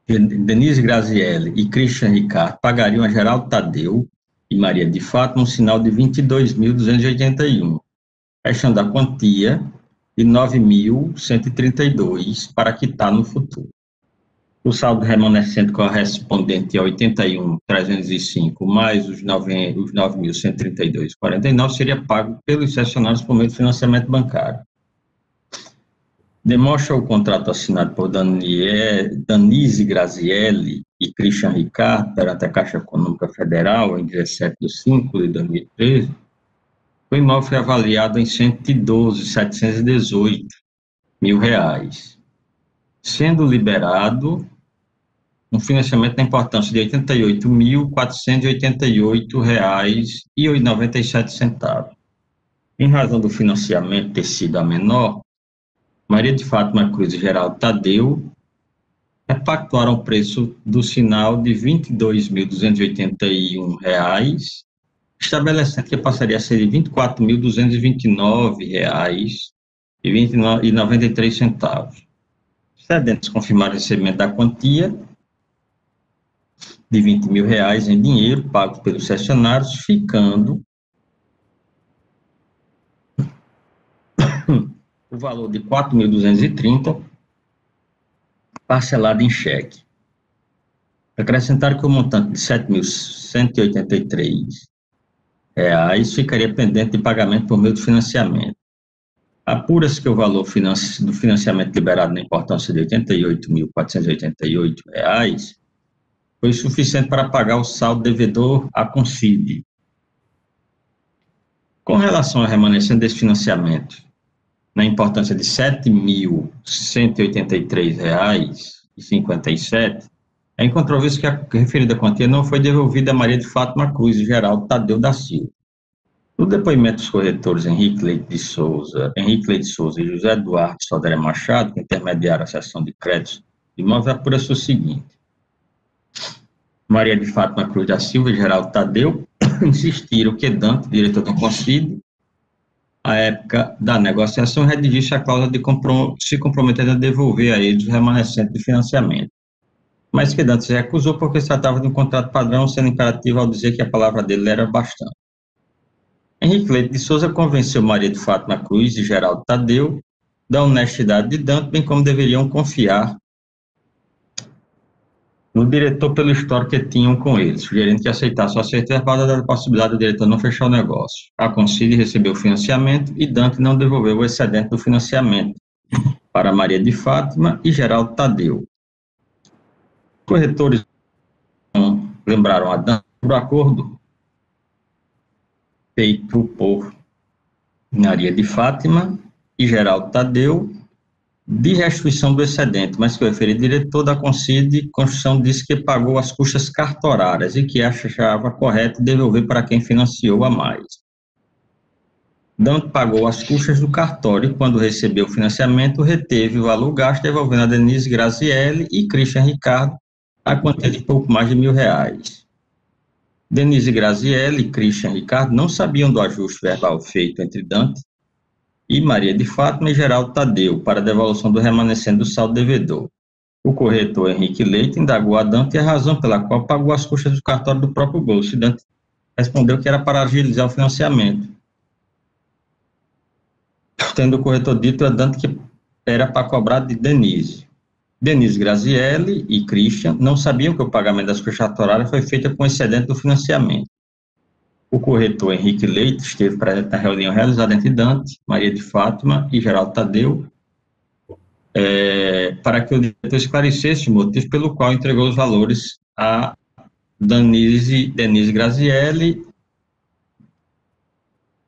Denise Grazielli e Cristian Ricardo pagariam a Geraldo Tadeu e Maria de Fátima um sinal de R$ 22.281, restando a quantia de R$ 9.132 para quitar no futuro. O saldo remanescente correspondente a 81.305 mais os 9.132,49 seria pago pelos cessionários por meio do financiamento bancário. Demonstra o contrato assinado por Denise Grazielli e Cristian Ricardo perante a Caixa Econômica Federal em 17/5/2013, o imóvel foi avaliado em R$ 112.718 mil, sendo liberado um financiamento da importância de R$ 88.488,97. Em razão do financiamento ter sido a menor, Maria de Fátima Cruz e Geraldo Tadeu repactuaram o preço do sinal de R$ 22.281, estabelecendo que passaria a ser de R$ 24.229,93. Os cedentes confirmaram o recebimento da quantia de R$ 20 mil em dinheiro pago pelos cessionários, ficando o valor de R$ 4.230 parcelado em cheque. Acrescentaram que o montante de R$ 7.183 ficaria pendente de pagamento por meio do financiamento. Apura-se que o valor do financiamento liberado na importância de R$ 88.488 foi suficiente para pagar o saldo devedor à Concide. Com relação ao remanescente desse financiamento, na importância de R$ 7.183,57, é incontroverso que a referida quantia não foi devolvida a Maria de Fátima Cruz e Geraldo Tadeu da Silva. No depoimento dos corretores Henrique Leite Souza e José Eduardo Sodré Machado, que intermediaram a seção de créditos de imóvel, apura-se o seguinte: Maria de Fátima Cruz da Silva e Geraldo Tadeu insistiram que Dante, diretor do Concide, à época da negociação, redigisse a cláusula de se comprometendo a devolver a eles o remanescente de financiamento, mas que Dante se recusou porque se tratava de um contrato padrão, sendo imperativo ao dizer que a palavra dele era bastante. Henrique Leite de Souza convenceu Maria de Fátima Cruz e Geraldo Tadeu da honestidade de Dante, bem como deveriam confiar no diretor pelo histórico que tinham com ele, sugerindo que aceitasse o acerto verbal da possibilidade do diretor não fechar o negócio. A Concide recebeu o financiamento e Dante não devolveu o excedente do financiamento para Maria de Fátima e Geraldo Tadeu. Corretores lembraram a Dante do acordo feito por Maria de Fátima e Geraldo Tadeu de restituição do excedente, mas que o referido diretor da Concide Construção disse que pagou as custas cartorárias e que achava correto devolver para quem financiou a mais. Dante pagou as custas do cartório e, quando recebeu o financiamento, reteve o valor gasto, devolvendo a Denise Grazielli e Cristian Ricardo a quantia de pouco mais de R$ 1.000. Denise Grazielli e Cristian Ricardo não sabiam do ajuste verbal feito entre Dante e Maria de Fátima e Geraldo Tadeu para a devolução do remanescente do saldo devedor. O corretor Henrique Leite indagou a Dante a razão pela qual pagou as custas do cartório do próprio bolso, e Dante respondeu que era para agilizar o financiamento, tendo o corretor dito a Dante que era para cobrar de Denise. Denise Grazielli e Cristian não sabiam que o pagamento das custas cartorárias foi feito com excedente do financiamento. O corretor Henrique Leite esteve presente na reunião realizada entre Dante, Maria de Fátima e Geraldo Tadeu, para que o diretor esclarecesse o motivo pelo qual entregou os valores a Denise Grazielli,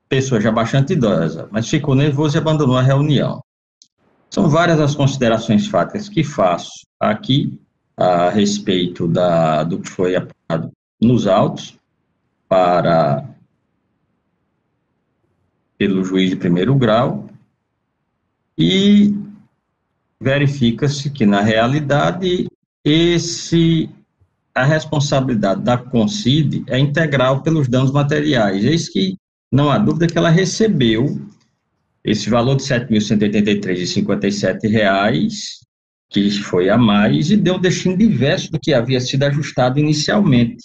pessoa já bastante idosa, mas ficou nervoso e abandonou a reunião. São várias as considerações fáticas que faço aqui a respeito do que foi apurado nos autos pelo juiz de primeiro grau, e verifica-se que, na realidade, a responsabilidade da CONCID é integral pelos danos materiais. Eis que não há dúvida que ela recebeu esse valor de R$ 7.183,57, que foi a mais, e deu um destino diverso do que havia sido ajustado inicialmente,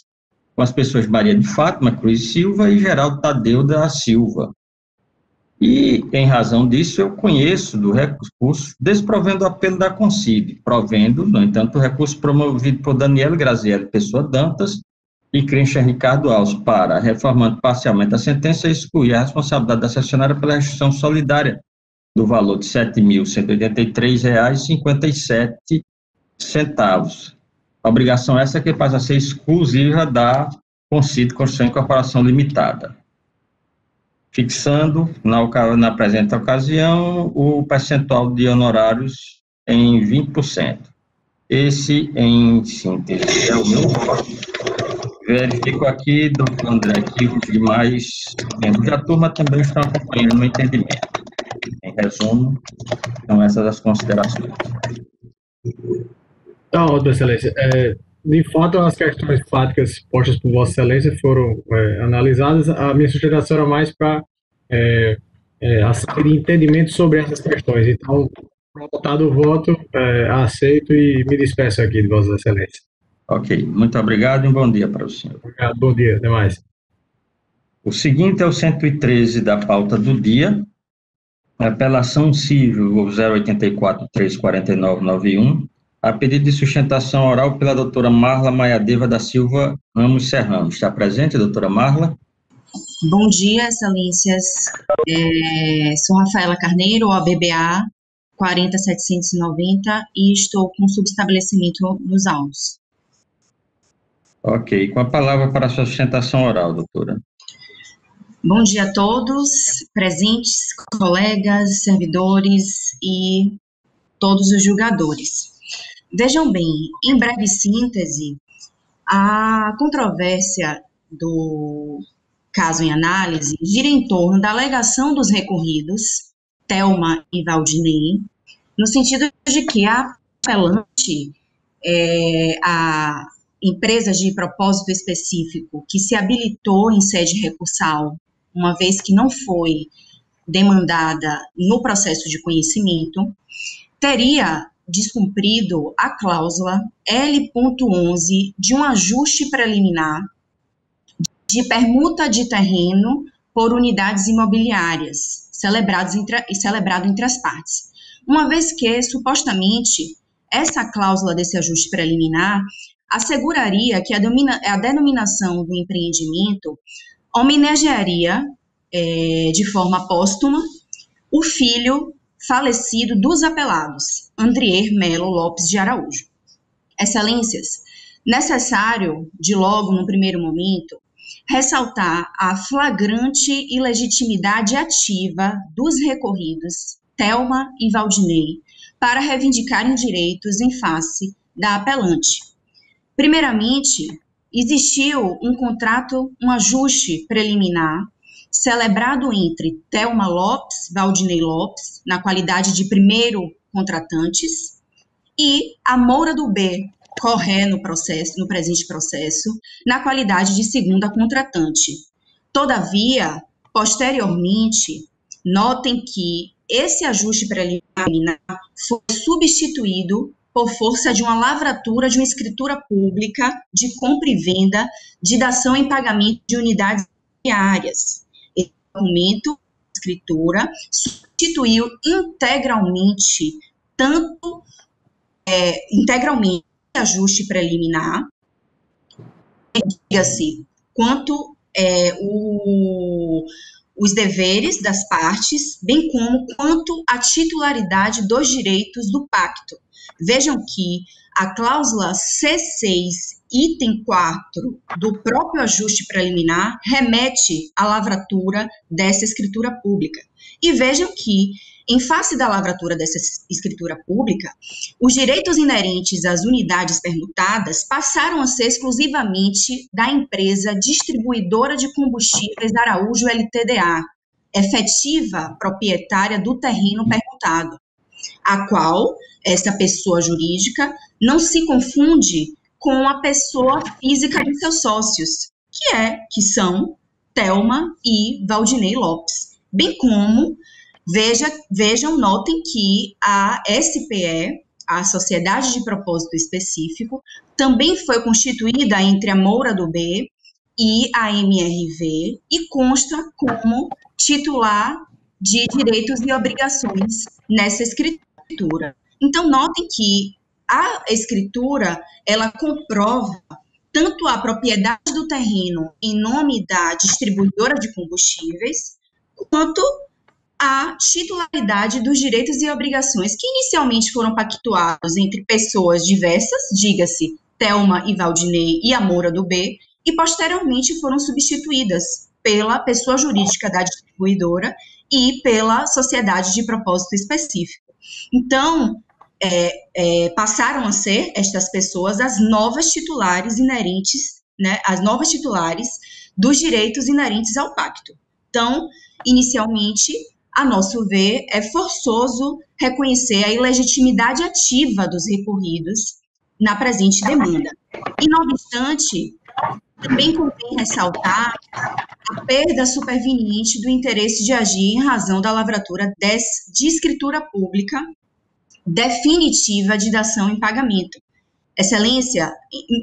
com as pessoas Maria de Fátima Cruz Silva e Geraldo Tadeu da Silva. E, em razão disso, eu conheço do recurso desprovendo o apelo da CONCID, provendo, no entanto, o recurso promovido por Daniela Grazielli Pessoa Dantas e Christian Ricardo Alves para, reformando parcialmente a sentença, excluir a responsabilidade da cessionária pela restituição solidária do valor de R$ 7.183,57. A obrigação essa que passa a ser exclusiva da CONCID Construção e Incorporação Limitada, fixando, na presente ocasião, o percentual de honorários em 20%. Esse, em síntese, é o meu voto. Verifico aqui, doutor André, que os demais membros da turma também estão acompanhando o entendimento. Em resumo, são essas as considerações. Tá, Vossa Excelência. De fato, as questões fáticas postas por Vossa Excelência foram analisadas. A minha sugestão era mais para de entendimento sobre essas questões. Então, votado o voto, aceito e me despeço aqui de Vossa Excelência. Ok, muito obrigado e um bom dia para o senhor. Obrigado, bom dia, até mais. O seguinte é o 113 da pauta do dia, apelação civil 084-34991, a pedido de sustentação oral pela doutora Marla Maiadeva da Silva Ramos Serrano. Está presente, doutora Marla? Bom dia, excelências. Sou Rafaela Carneiro, OABBA 40790, e estou com subestabelecimento nos autos. Ok, com a palavra para a sua sustentação oral, doutora. Bom dia a todos, presentes, colegas, servidores e todos os julgadores. Vejam bem, em breve síntese, a controvérsia do caso em análise gira em torno da alegação dos recorridos, Thelma e Valdinei, no sentido de que a apelante, a empresa de propósito específico que se habilitou em sede recursal, uma vez que não foi demandada no processo de conhecimento, teria descumprido a cláusula L.11 de um ajuste preliminar de permuta de terreno por unidades imobiliárias, celebrado entre as partes. Uma vez que, supostamente, essa cláusula desse ajuste preliminar asseguraria que a denominação do empreendimento homenagearia, de forma póstuma, o filho falecido dos apelados, Andrier Melo Lopes de Araújo. Excelências, necessário, de logo no primeiro momento, ressaltar a flagrante ilegitimidade ativa dos recorridos, Thelma e Valdinei, para reivindicarem direitos em face da apelante. Primeiramente, existiu um contrato, um ajuste preliminar, celebrado entre Thelma Lopes, Valdinei Lopes, na qualidade de primeiro contratantes, e a Moura do B, Corré no presente processo, na qualidade de segunda contratante. Todavia, posteriormente, notem que esse ajuste preliminar foi substituído por força de uma lavratura de uma escritura pública de compra e venda de dação em pagamento de unidades imobiliárias. Esse documento, escritura, substituiu integralmente ajuste preliminar, diga-se, quanto os deveres das partes, bem como quanto à titularidade dos direitos do pacto. Vejam que a cláusula C6, item 4 do próprio ajuste preliminar remete à lavratura dessa escritura pública. E vejam que, em face da lavratura dessa escritura pública, os direitos inerentes às unidades permutadas passaram a ser exclusivamente da empresa distribuidora de combustíveis Araújo LTDA, efetiva proprietária do terreno permutado, a qual essa pessoa jurídica não se confunde com a pessoa física dos seus sócios, que são Thelma e Valdinei Lopes, bem como vejam, notem que a SPE, a Sociedade de Propósito Específico, também foi constituída entre a Moura do B e a MRV e consta como titular de direitos e obrigações nessa escritura. Então, notem que a escritura, ela comprova tanto a propriedade do terreno em nome da distribuidora de combustíveis, quanto a titularidade dos direitos e obrigações que inicialmente foram pactuados entre pessoas diversas, diga-se Thelma e Valdinei e a Moura do B, e posteriormente foram substituídas pela pessoa jurídica da distribuidora e pela sociedade de propósito específico. Então, passaram a ser estas pessoas as novas titulares inerentes, né, as novas titulares dos direitos inerentes ao pacto. Então, inicialmente, a nosso ver, é forçoso reconhecer a ilegitimidade ativa dos recorridos na presente demanda. E, não obstante, também convém ressaltar a perda superveniente do interesse de agir em razão da lavratura de escritura pública definitiva de dação em pagamento. Excelência,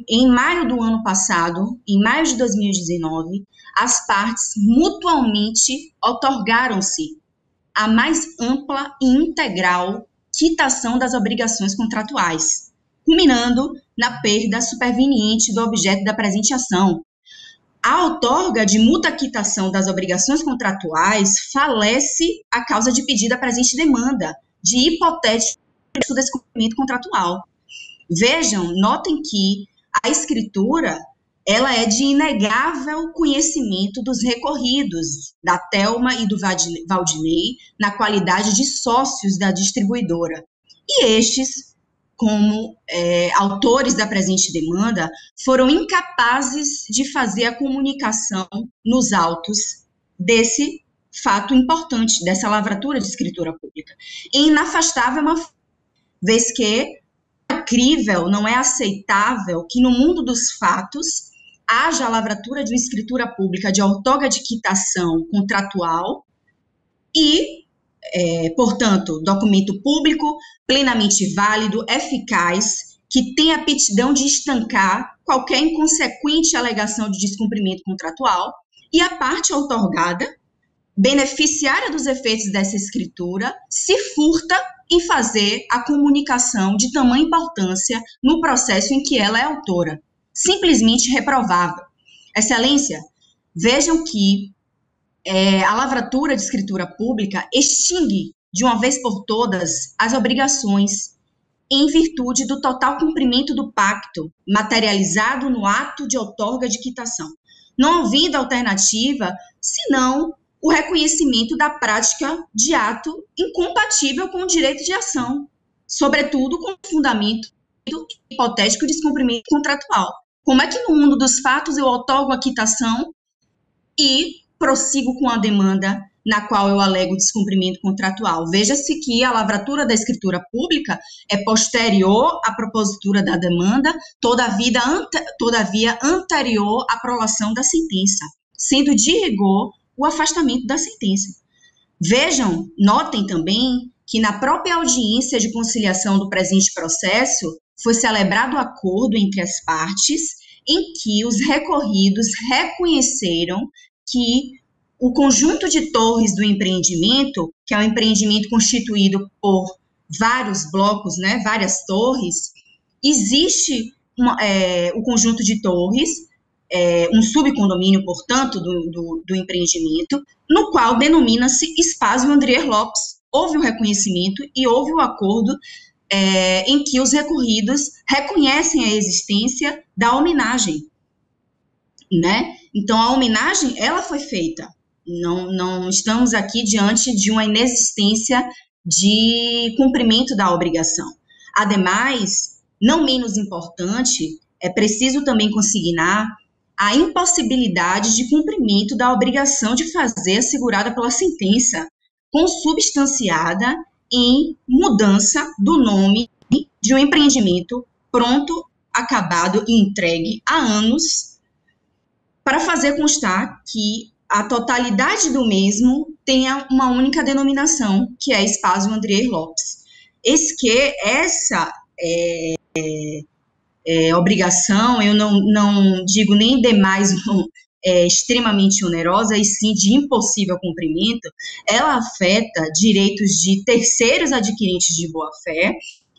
em maio do ano passado, em maio de 2019, as partes mutualmente outorgaram-se a mais ampla e integral quitação das obrigações contratuais, culminando na perda superveniente do objeto da presente ação. A outorga de mútua quitação das obrigações contratuais falece a causa de pedido da presente demanda, de hipotético descumprimento contratual. Vejam, notem que a escritura, ela é de inegável conhecimento dos recorridos, da Thelma e do Valdinei, na qualidade de sócios da distribuidora. E estes, como autores da presente demanda, foram incapazes de fazer a comunicação nos autos desse fato importante, dessa lavratura de escritura pública. É inafastável, uma vez que é crível, não é aceitável que no mundo dos fatos haja a lavratura de uma escritura pública de outorga de quitação contratual e, portanto, documento público plenamente válido, eficaz, que tem a aptidão de estancar qualquer inconsequente alegação de descumprimento contratual, e a parte outorgada, beneficiária dos efeitos dessa escritura, se furta em fazer a comunicação de tamanha importância no processo em que ela é autora. Simplesmente reprovável. Excelência, vejam que a lavratura de escritura pública extingue, de uma vez por todas, as obrigações em virtude do total cumprimento do pacto, materializado no ato de outorga de quitação, não havendo alternativa, senão o reconhecimento da prática de ato incompatível com o direito de ação, sobretudo com o fundamento hipotético de descumprimento contratual. Como é que no mundo dos fatos eu outorgo a quitação e prossigo com a demanda na qual eu alego descumprimento contratual? Veja-se que a lavratura da escritura pública é posterior à propositura da demanda, todavia anterior à prolação da sentença, sendo de rigor o afastamento da sentença. Vejam, notem também que na própria audiência de conciliação do presente processo foi celebrado acordo entre as partes em que os recorridos reconheceram que o conjunto de torres do empreendimento, que é um empreendimento constituído por vários blocos, né, várias torres, existe o conjunto de torres um subcondomínio, portanto, do empreendimento, no qual denomina-se Espaço Andrier Lopes. Houve um reconhecimento e houve um acordo em que os recorridos reconhecem a existência da homenagem, né? Então, a homenagem, ela foi feita. Não estamos aqui diante de uma inexistência de cumprimento da obrigação. Ademais, não menos importante, é preciso também consignar a impossibilidade de cumprimento da obrigação de fazer assegurada pela sentença, consubstanciada em mudança do nome de um empreendimento pronto, acabado e entregue há anos, para fazer constar que a totalidade do mesmo tenha uma única denominação, que é Espaço Andrier Lopes. Eis que essa obrigação, eu não digo nem demais extremamente onerosa, e sim de impossível cumprimento, ela afeta direitos de terceiros adquirentes de boa-fé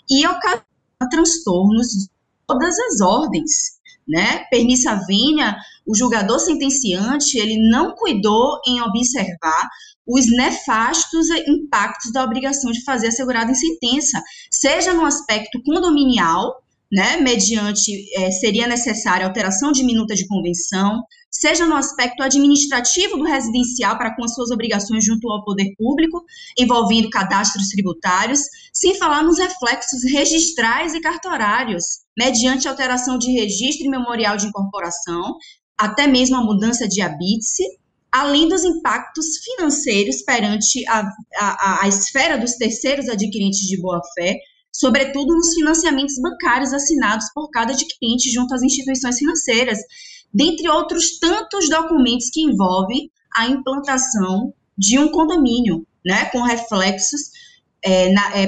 e ocasiona transtornos de todas as ordens, né? Permissa venia, o julgador sentenciante, ele não cuidou em observar os nefastos impactos da obrigação de fazer assegurado em sentença, seja no aspecto condominial, né, mediante, seria necessária alteração de minuta de convenção, seja no aspecto administrativo do residencial para com as suas obrigações junto ao poder público, envolvendo cadastros tributários, sem falar nos reflexos registrais e cartorários, mediante alteração de registro e memorial de incorporação, até mesmo a mudança de habite-se, além dos impactos financeiros perante a esfera dos terceiros adquirentes de boa-fé, sobretudo nos financiamentos bancários assinados por cada adquirente junto às instituições financeiras, dentre outros tantos documentos que envolvem a implantação de um condomínio, né, com reflexos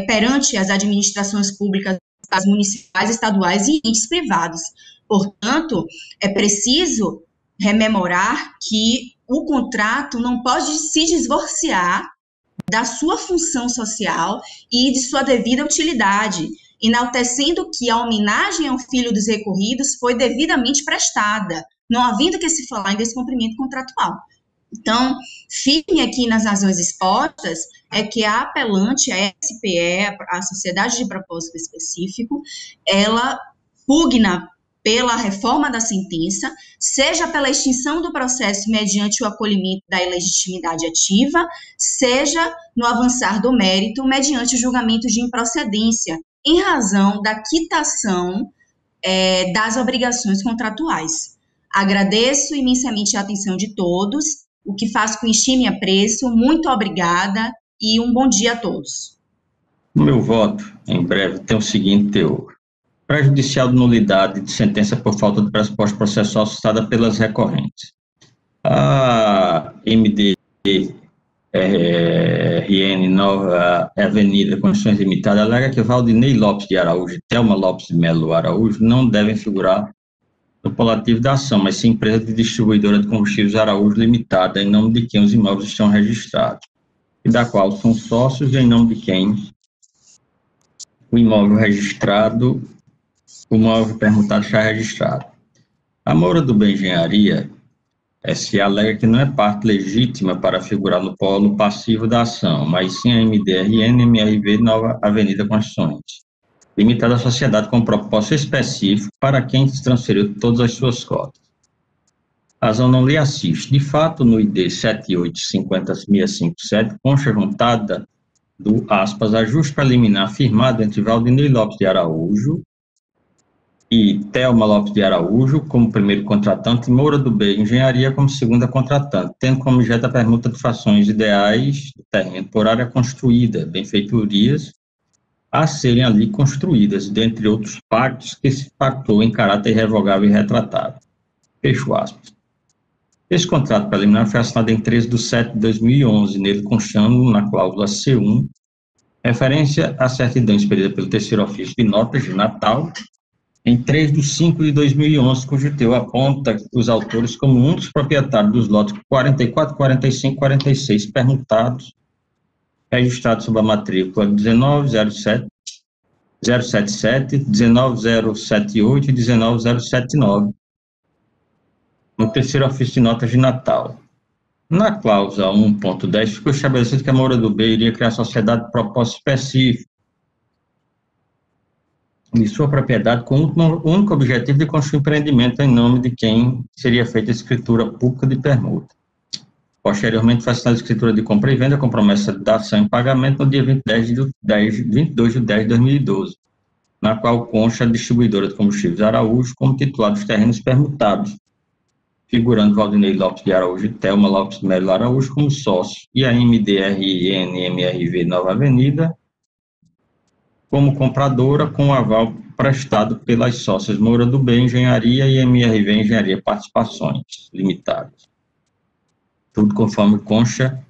perante as administrações públicas, as municipais, estaduais e entes privados. Portanto, é preciso rememorar que o contrato não pode se divorciar da sua função social e de sua devida utilidade, enaltecendo que a homenagem ao filho dos recorridos foi devidamente prestada, não havendo que se falar em descumprimento contratual. Então, firme aqui nas razões expostas é que a apelante, a SPE, a Sociedade de Propósito Específico, ela pugna pela reforma da sentença, seja pela extinção do processo mediante o acolhimento da ilegitimidade ativa, seja no avançar do mérito mediante o julgamento de improcedência, em razão da quitação das obrigações contratuais. Agradeço imensamente a atenção de todos, o que faço com estima e apreço. Muito obrigada e um bom dia a todos. O meu voto, em breve, tem o seguinte teor: prejudicial de nulidade de sentença por falta de pressuposto processual suscitada pelas recorrentes. A MDRN Nova Avenida Condições Limitadas alega que Valdinei Lopes de Araújo e Thelma Lopes de Melo Araújo não devem figurar no polativo da ação, mas sim empresa de distribuidora de combustíveis Araújo Limitada, em nome de quem os imóveis estão registrados, e da qual são sócios e em nome de quem o imóvel registrado, o imóvel permutado está registrado. A Moura do Bem Engenharia se alega que não é parte legítima para figurar no polo passivo da ação, mas sim a MDRN MRV Nova Avenida Constituições, limitada à sociedade com propósito específico para quem transferiu todas as suas cotas. A razão não lhe assiste. De fato, no ID 7850-657, consta juntada do, aspas, ajuste preliminar firmado entre Valdinei Lopes de Araújo e Thelma Lopes de Araújo como primeiro contratante e Moura do Bem Engenharia como segunda contratante, tendo como objeto a permuta de frações ideais do terreno por área construída, benfeitorias a serem ali construídas, dentre outros pactos que se pactou em caráter irrevogável e retratado. Fecho aspas. Esse contrato preliminar foi assinado em 13/7/2011, nele constando na cláusula C1, referência à certidão expedida pelo terceiro ofício de notas de Natal, em 3/5/2011, cujo teor aponta os autores como um dos proprietários dos lotes 44, 45 e 46 permutados, registrados sob a matrícula 19077, 19078 e 19079, no terceiro ofício de notas de Natal. Na cláusula 1.10, ficou estabelecido que a Moura do B iria criar sociedade de propósito específico de sua propriedade com o único objetivo de construir empreendimento em nome de quem seria feita a escritura pública de permuta. Posteriormente, foi assinada a escritura de compra e venda com promessa de dação em pagamento no dia 22 de 10 de 2012, na qual consta a distribuidora de combustíveis Araújo como titular dos terrenos permutados, figurando Valdinei Lopes de Araújo e Thelma Lopes de Melo Araújo como sócio, e a MDRN-MRV Nova Avenida como compradora, com o aval prestado pelas sócias Moura do B Engenharia e MRV Engenharia Participações Limitadas. Tudo conforme consta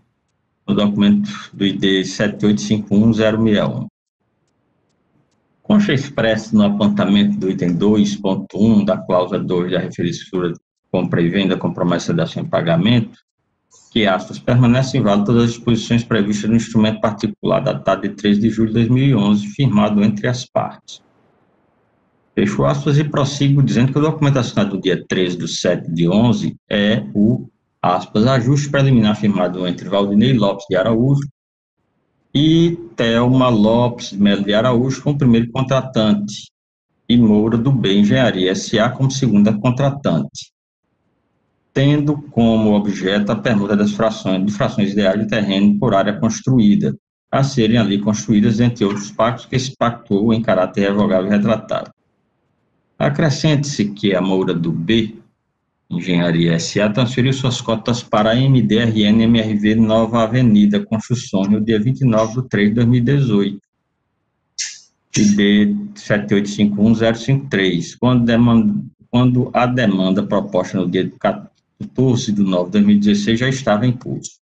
no documento do ID 7851061. Consta expresso no apontamento do item 2.1 da cláusula 2 da referida escritura de compra e venda com promessa de dação em pagamento, que, aspas, permanecem válidas todas as disposições previstas no instrumento particular datado de 13 de julho de 2011, firmado entre as partes. Fecho aspas e prossigo dizendo que o documento assinado no dia 13 de 7 de 11 é o, aspas, ajuste preliminar firmado entre Valdinei Lopes de Araújo e Thelma Lopes de Melo de Araújo como primeiro contratante e Moura do B Engenharia S.A. como segunda contratante, tendo como objeto a permuta de frações ideais de terreno por área construída, a serem ali construídas, entre outros pactos que se pactuou em caráter revogável e retratado. Acrescente-se que a Moura do B Engenharia S.A. transferiu suas cotas para a MDRN-MRV Nova Avenida Construções no dia 29 de 3 de 2018, ID 7851053, quando a demanda proposta no dia 14 de 9 de 2016 já estava em curso.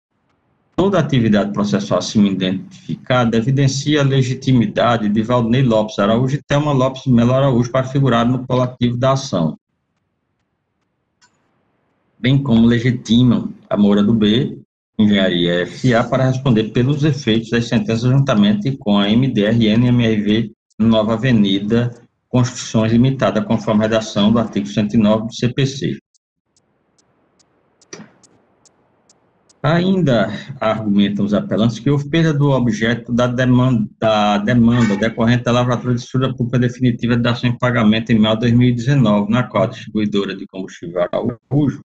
Toda a atividade processual acima identificada evidencia a legitimidade de Valdinei Lopes Araújo e Thelma Lopes de Melo Araújo para figurar no coletivo da ação, bem como legitimam a Moura do B Engenharia S.A. para responder pelos efeitos das sentenças juntamente com a MDRN-MRV Nova Avenida Construções Limitada, conforme a redação do artigo 109 do CPC. Ainda argumentam os apelantes que houve perda do objeto da demanda decorrente da lavratura de escritura pública definitiva de dação em pagamento em maio de 2019, na qual a distribuidora de combustível Araújo,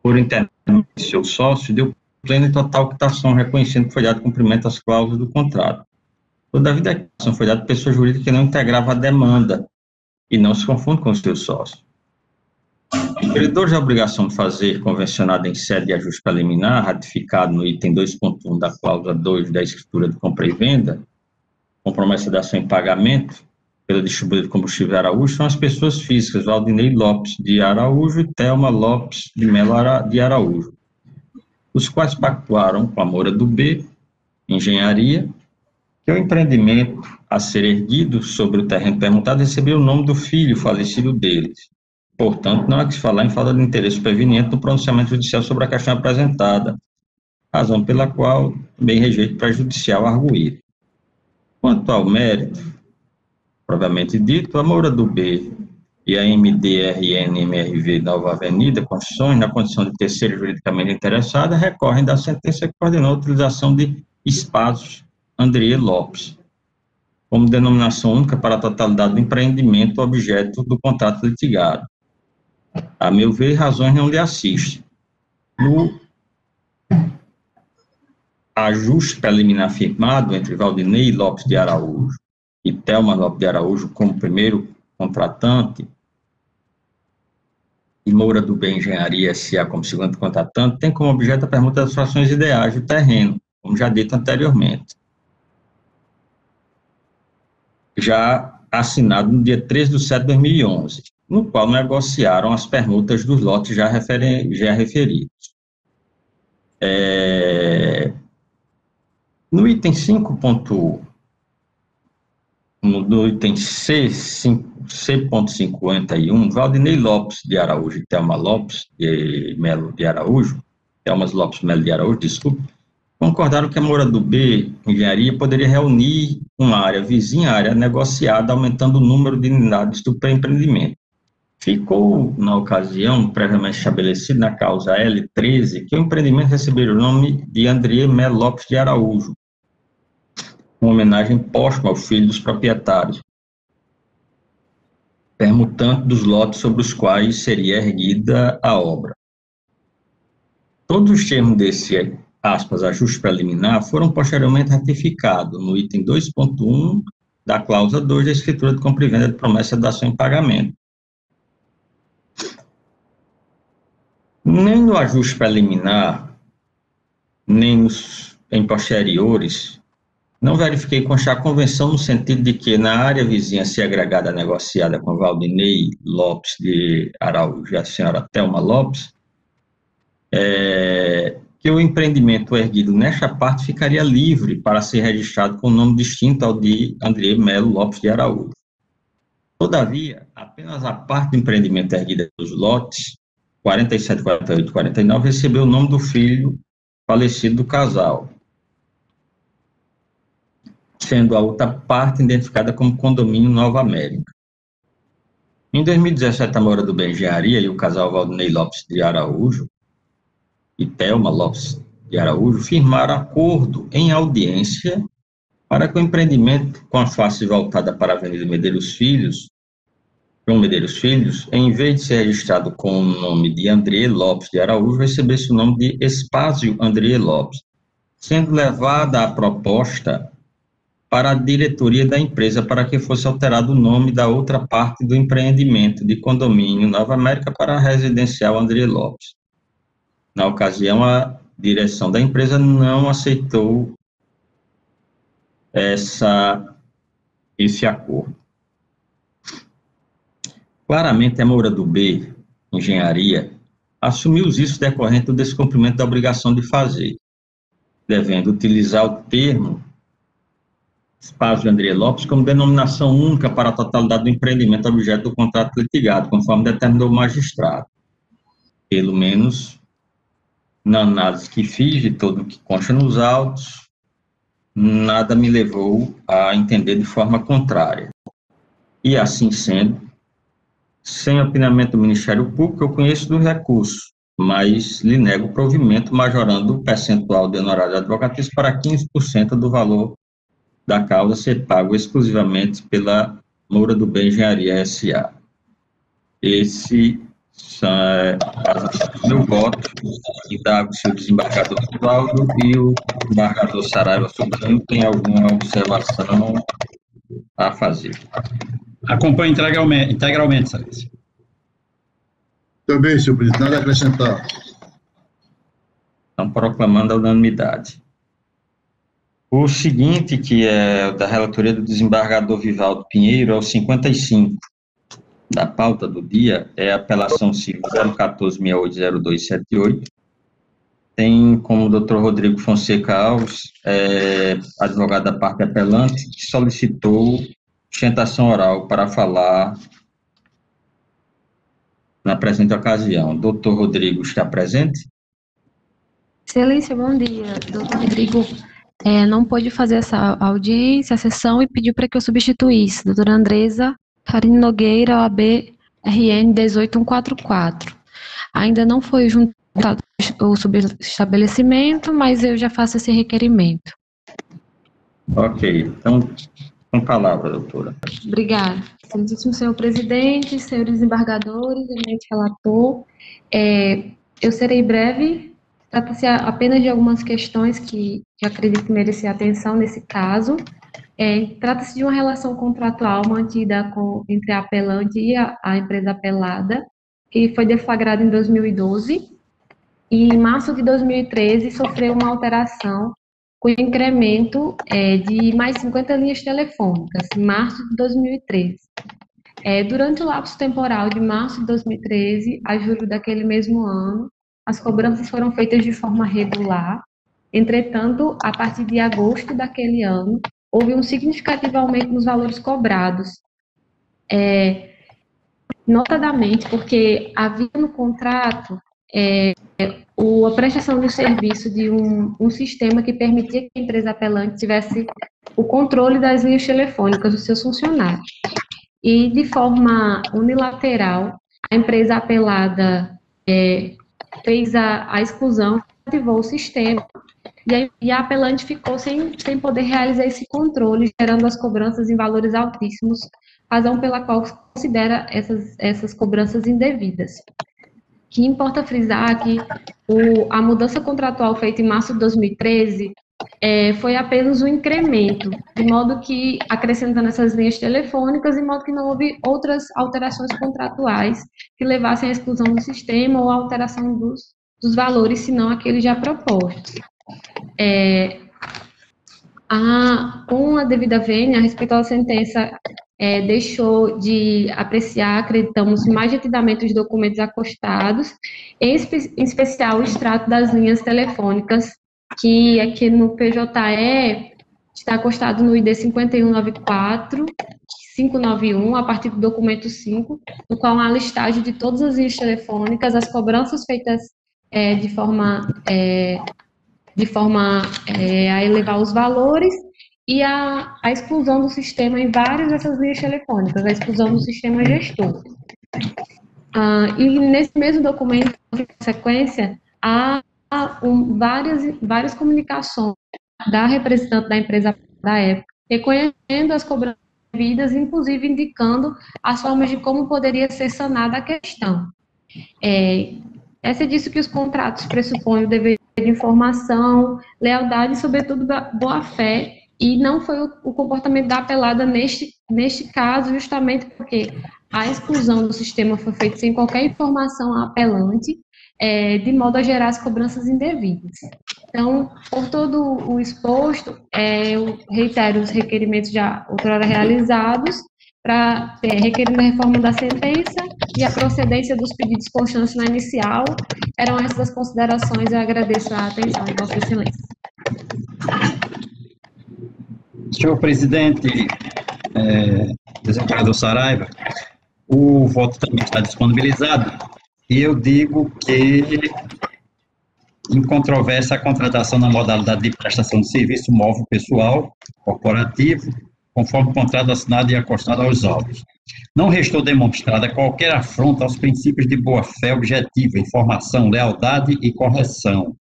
por intermédio de seu sócio, deu plena e total quitação, reconhecendo que foi dado cumprimento às cláusulas do contrato. Todavia, a quitação foi dada por pessoa jurídica que não integrava a demanda e não se confunde com o seu sócio. Os credores têm a obrigação de fazer convencionado em sede de ajuste preliminar, ratificado no item 2.1 da cláusula 2 da escritura de compra e venda, com promessa de ação em pagamento pela distribuidora de combustível Araújo, são as pessoas físicas Valdinei Lopes de Araújo e Thelma Lopes de Melo de Araújo, os quais pactuaram com a Moura do B Engenharia que o empreendimento a ser erguido sobre o terreno permutado recebeu o nome do filho falecido deles. Portanto, não há que se falar em falta de interesse preveniente no pronunciamento judicial sobre a questão apresentada, razão pela qual bem rejeito prejudicial arguído. Quanto ao mérito, propriamente dito, a Moura do B e a MDRN-MRV Nova Avenida Construções, na condição de terceira juridicamente interessada, recorrem da sentença que coordenou a utilização de espaços André Lopes, como denominação única para a totalidade do empreendimento objeto do contrato litigado. A meu ver, razões não lhe assistem. No ajuste preliminar firmado entre Valdinei Lopes de Araújo e Thelma Lopes de Araújo como primeiro contratante e Moura do B Engenharia S.A. como segundo contratante, tem como objeto a permuta das frações ideais do terreno, como já dito anteriormente, já assinado no dia 13 de 7 de 2011, no qual negociaram as permutas dos lotes já referidos. No item 5. No item C.51, Valdinei Lopes de Araújo e Thelma Lopes de Melo de Araújo, Thelmas Lopes Melo de Araújo, desculpe, concordaram que a Moura do B Engenharia poderia reunir uma área vizinha à área negociada, aumentando o número de unidades do pré-empreendimento. Ficou, na ocasião, previamente estabelecido na causa L13, que o empreendimento receberia o nome de André Melo Lopes de Araújo, uma homenagem póstuma ao filho dos proprietários, permutante dos lotes sobre os quais seria erguida a obra. Todos os termos desse, aspas, ajuste preliminar foram posteriormente ratificados no item 2.1 da cláusula 2 da escritura de compra e venda de promessa de dação em pagamento. Nem no ajuste preliminar, nem em posteriores, não verifiquei constar convenção no sentido de que na área vizinha se agregada negociada com Valdinei Lopes de Araújo e a senhora Thelma Lopes, que o empreendimento erguido nesta parte ficaria livre para ser registrado com nome distinto ao de André Melo Lopes de Araújo. Todavia, apenas a parte do empreendimento erguida dos lotes 47, 48 e 49 recebeu o nome do filho falecido do casal, sendo a outra parte identificada como Condomínio Nova América. Em 2017, a Moura do Bem Engenharia e o casal Valdinei Lopes de Araújo e Thelma Lopes de Araújo firmaram acordo em audiência para que o empreendimento com a face voltada para a Avenida Medeiros Filhos, João Medeiros Filhos, em vez de ser registrado com o nome de André Lopes de Araújo, recebesse o nome de Espásio André Lopes, sendo levada a proposta para a diretoria da empresa para que fosse alterado o nome da outra parte do empreendimento de Condomínio Nova América para Residencial André Lopes. Na ocasião, a direção da empresa não aceitou esse acordo. Claramente, a Moura do B, Engenharia, assumiu os riscos decorrentes do descumprimento da obrigação de fazer, devendo utilizar o termo Espásio André Lopes como denominação única para a totalidade do empreendimento objeto do contrato litigado, conforme determinou o magistrado. Pelo menos, na análise que fiz de tudo o que consta nos autos, nada me levou a entender de forma contrária. E assim sendo, sem opinamento do Ministério Público, eu conheço dos recursos, mas lhe nego o provimento, majorando o percentual de honorário advocatício para 15% do valor da causa ser pago exclusivamente pela Moura do Bem Engenharia S.A. Esse é o meu voto, e da o seu desembargador Cláudio e o desembargador Saraiva Sobrinho tem alguma observação a fazer. Acompanho integralmente, Excelência. Também, senhor presidente, nada a acrescentar. Estão proclamando a unanimidade. O seguinte, que é da relatoria do desembargador Vivaldo Pinheiro, é o 55 da pauta do dia, é a apelação civil 014680278. Tem como o doutor Rodrigo Fonseca Alves, advogado da parte apelante, que solicitou sustentação oral para falar na presente ocasião. Doutor Rodrigo está presente? Excelência, bom dia. Doutor Rodrigo não pôde fazer essa audiência, a sessão, e pediu para que eu substituísse. Doutora Andresa Farine Nogueira, OAB RN 18144. Ainda não foi juntado o subestabelecimento, mas eu já faço esse requerimento. Ok, então, com palavra, doutora. Obrigada. Excelentíssimo senhor presidente, senhores desembargadores, eminente relator, eu serei breve. Trata-se apenas de algumas questões que acredito merecer atenção nesse caso. Trata-se de uma relação contratual mantida entre a apelante e a empresa apelada, que foi deflagrada em 2012, e em março de 2013 sofreu uma alteração com incremento de mais 50 linhas telefônicas, em março de 2013. Durante o lapso temporal de março de 2013 a julho daquele mesmo ano, as cobranças foram feitas de forma regular. Entretanto, a partir de agosto daquele ano, houve um significativo aumento nos valores cobrados. Notadamente, porque havia no contrato a prestação de serviço de um sistema que permitia que a empresa apelante tivesse o controle das linhas telefônicas dos seus funcionários. E, de forma unilateral, a empresa apelada fez a exclusão, ativou o sistema, e a apelante ficou sem poder realizar esse controle, gerando as cobranças em valores altíssimos, razão pela qual considera essas cobranças indevidas. Que importa frisar que a mudança contratual feita em março de 2013 foi apenas um incremento, de modo que, acrescentando essas linhas telefônicas, de modo que não houve outras alterações contratuais que levassem à exclusão do sistema ou à alteração dos valores, senão aqueles já propostos. Com a devida vênia, a respeitosa sentença deixou de apreciar, acreditamos, mais detidamente os documentos acostados, em especial o extrato das linhas telefônicas, que aqui no PJE está acostado no ID 5194-591, a partir do documento 5, no qual há a listagem de todas as linhas telefônicas, as cobranças feitas de forma a elevar os valores, e a exclusão do sistema em várias dessas linhas telefônicas, a exclusão do sistema gestor. E nesse mesmo documento, em sequência, há várias comunicações da representante da empresa da época, reconhecendo as cobranças devidas, inclusive indicando as formas de como poderia ser sanada a questão. Essa disso que os contratos pressupõem o dever de informação, lealdade e, sobretudo, boa-fé, e não foi o comportamento da apelada neste caso, justamente porque a exclusão do sistema foi feita sem qualquer informação à apelante, de modo a gerar as cobranças indevidas. Então, por todo o exposto, eu reitero os requerimentos já outrora realizados, requerindo a reforma da sentença e a procedência dos pedidos de constância na inicial. Eram essas as considerações, eu agradeço a atenção de Vossa Excelência. Senhor presidente, desembargador Saraiva, o voto também está disponibilizado, e eu digo que, em controvérsia, a contratação na modalidade de prestação de serviço móvel pessoal, corporativo, conforme o contrato assinado e acostado aos autos. Não restou demonstrada qualquer afronta aos princípios de boa-fé objetiva, informação, lealdade e correção.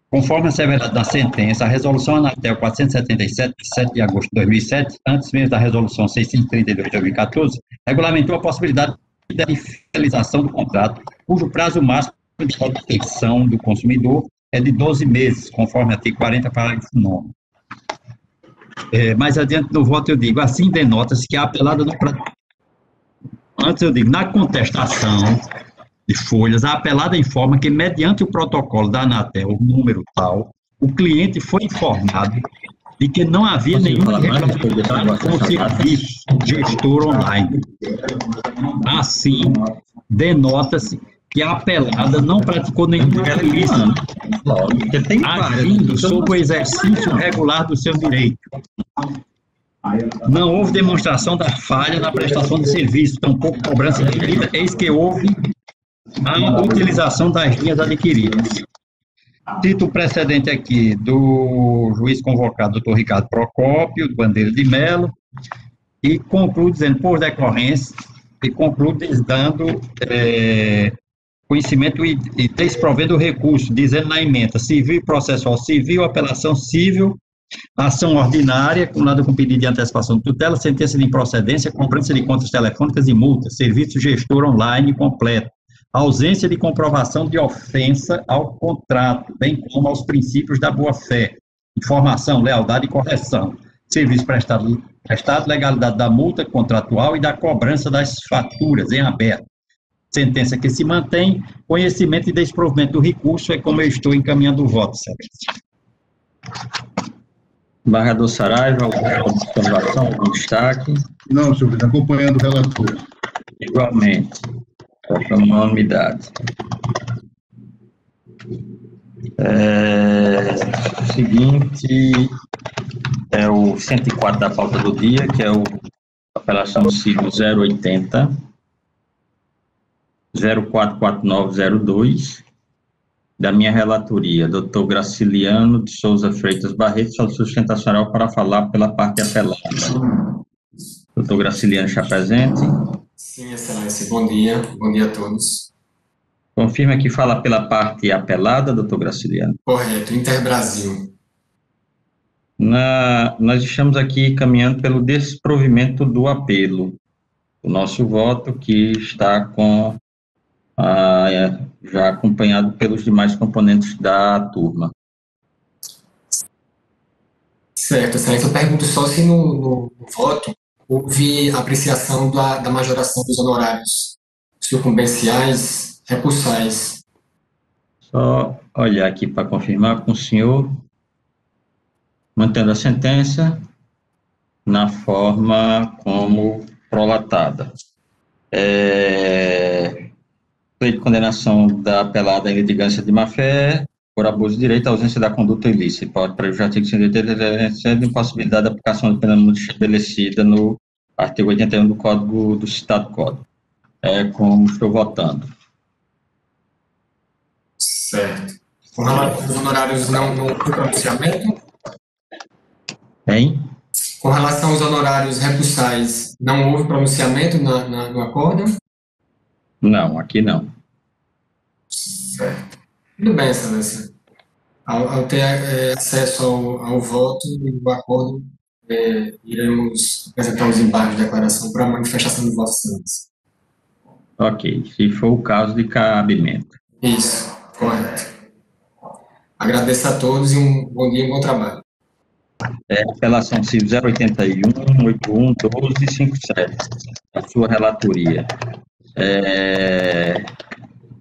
Conforme a severidade da sentença, a resolução Anatel 477, de 7 de agosto de 2007, antes mesmo da resolução 632 de 2014, regulamentou a possibilidade de finalização do contrato, cujo prazo máximo de proteção do consumidor é de 12 meses, conforme artigo 40, parágrafo 9º. Mais adiante no voto eu digo, assim denota-se que a apelada não... Antes eu digo, na contestação de folhas, a apelada informa que, mediante o protocolo da Anatel, número tal, o cliente foi informado de que não havia nenhuma reclamação com o serviço gestor online. Assim, denota-se que a apelada não praticou nenhuma ilícito, agindo sob o exercício regular do seu direito. Não houve demonstração da falha na prestação de serviço, tampouco cobrança indevida, eis que houve a utilização das linhas adquiridas. Cito o precedente aqui do juiz convocado, doutor Ricardo Procópio, do Bandeira de Melo, e concluo dizendo, por decorrência, e concluo dando conhecimento e desprovendo o recurso, dizendo na ementa civil e processual civil, apelação civil, ação ordinária, acumulada com pedido de antecipação de tutela, sentença de improcedência, cobrança de contas telefônicas e multas, serviço gestor online completo, ausência de comprovação de ofensa ao contrato, bem como aos princípios da boa-fé, informação, lealdade e correção, serviço prestado, legalidade da multa contratual e da cobrança das faturas em aberto. Sentença que se mantém, conhecimento e desprovimento do recurso, é como eu estou encaminhando o voto, Excelência. Embargador Saraiva, alguma observação, algum destaque? Não, senhor presidente, acompanhando o relator. Igualmente, por unanimidade. Seguinte, é o 104 da pauta do dia, que é o apelação civil 080, 044902, da minha relatoria, doutor Graciliano de Souza Freitas Barreto, sua sustentação oral para falar pela parte apelada. Doutor Graciliano está presente? Sim, Excelência. Bom dia a todos. Confirma que fala pela parte apelada, doutor Graciliano. Correto, Interbrasil. Nós estamos aqui caminhando pelo desprovimento do apelo. O nosso voto que está já acompanhado pelos demais componentes da turma. Certo, Excelência. Eu pergunto só se no voto houve apreciação da majoração dos honorários sucumbenciais, recursais. Só olhar aqui para confirmar com o senhor, mantendo a sentença na forma como prolatada. Lei de condenação da apelada em litigância de má-fé por abuso de direito, ausência da conduta ilícita, pode prejudicar o artigo 183, de impossibilidade da aplicação da pena multa estabelecida no artigo 81 do Código do citado Código. Como estou votando. Certo. Com relação aos honorários não houve pronunciamento? Hein? Com relação aos honorários recursais, não houve pronunciamento no acórdão? Não, aqui não. Certo. Tudo bem, Excelência. Ao ter acesso ao voto e o acordo, iremos apresentar os embargos de declaração para manifestação de Vossa Excelência. Ok, se for o caso de cabimento. Isso, correto. Agradeço a todos e um bom dia e um bom trabalho. Apelação civil 081, 81, 12 e 57, a sua relatoria.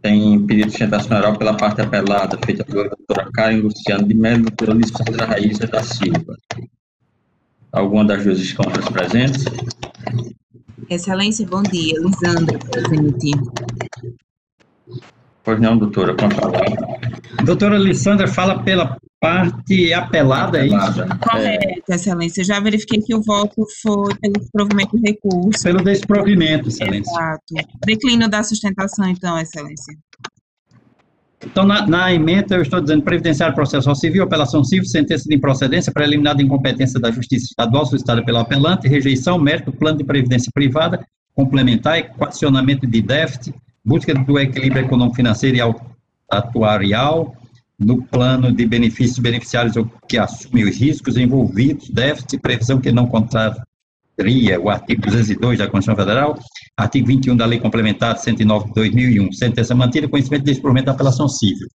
Tem pedido de sustentação oral pela parte apelada, feita pela doutora Karen Luciano de Mello e doutora Lissandra Raíza da Silva. Alguma das duas estão presentes? Excelência, bom dia. Lisandra, presente. Pois não, doutora, pode falar. Doutora Lissandra fala pela parte apelada, é isso? Correto, Excelência. Já verifiquei que o voto foi pelo desprovimento do recurso. Pelo desprovimento, Excelência. Exato. Declínio da sustentação, então, Excelência. Então, na emenda, eu estou dizendo previdenciário processual civil, apelação civil, sentença de improcedência, preliminar de incompetência da Justiça Estadual solicitada pelo apelante, rejeição, mérito, plano de previdência privada, complementar, equacionamento de déficit, busca do equilíbrio econômico-financeiro e atuarial, no plano de benefícios beneficiários que assumem os riscos envolvidos, déficit, previsão que não contraria o artigo 202 da Constituição Federal, artigo 21 da Lei Complementar 109 de 2001, sentença mantida, conhecimento de desprovimento da apelação civil.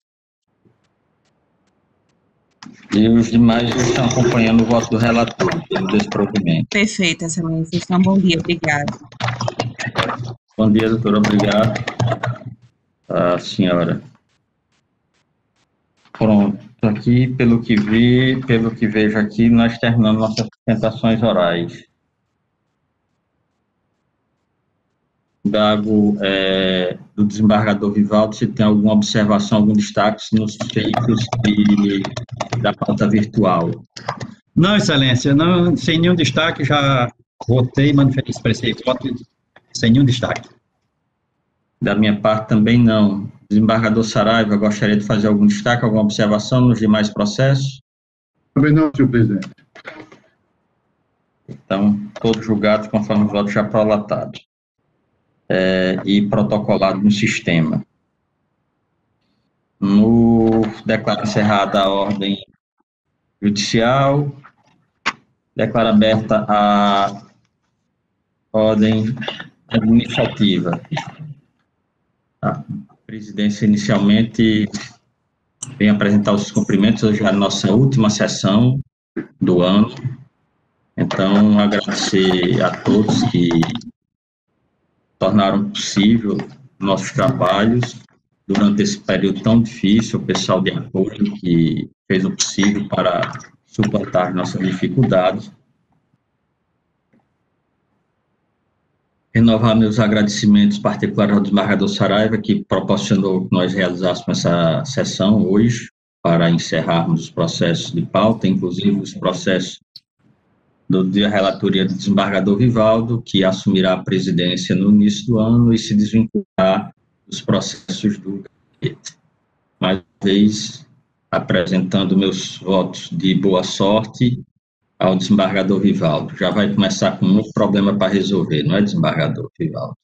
E os demais estão acompanhando o voto do relator pelo desprovimento. Perfeito, Excelência. Então, bom dia, obrigado. Bom dia, doutora, obrigado. A senhora. Pronto, aqui, pelo que vejo aqui, nós terminamos nossas apresentações orais. Gago, do desembargador Vivaldo, se tem alguma observação, algum destaque nos feitos da pauta virtual. Não, Excelência, não, sem nenhum destaque, já votei, expressei voto sem nenhum destaque. Da minha parte também não. Desembargador Saraiva, gostaria de fazer algum destaque, alguma observação nos demais processos? Também não, senhor presidente. Então, todos julgados conforme os votos já prolatados. E protocolado no sistema. Declaro encerrada a ordem judicial, declaro aberta a ordem administrativa. A presidência inicialmente vem apresentar os cumprimentos, hoje é a nossa última sessão do ano, então agradecer a todos que tornaram possível nossos trabalhos durante esse período tão difícil, o pessoal de apoio que fez o possível para suportar nossas dificuldades. Renovar meus agradecimentos particulares ao desembargador Saraiva, que proporcionou que nós realizássemos essa sessão hoje, para encerrarmos os processos de pauta, inclusive os processos da relatoria do desembargador Vivaldo, que assumirá a presidência no início do ano e se desvincular dos processos do gabinete. Mais uma vez, apresentando meus votos de boa sorte ao desembargador Vivaldo. Já vai começar com muito problema para resolver, não é, desembargador Vivaldo?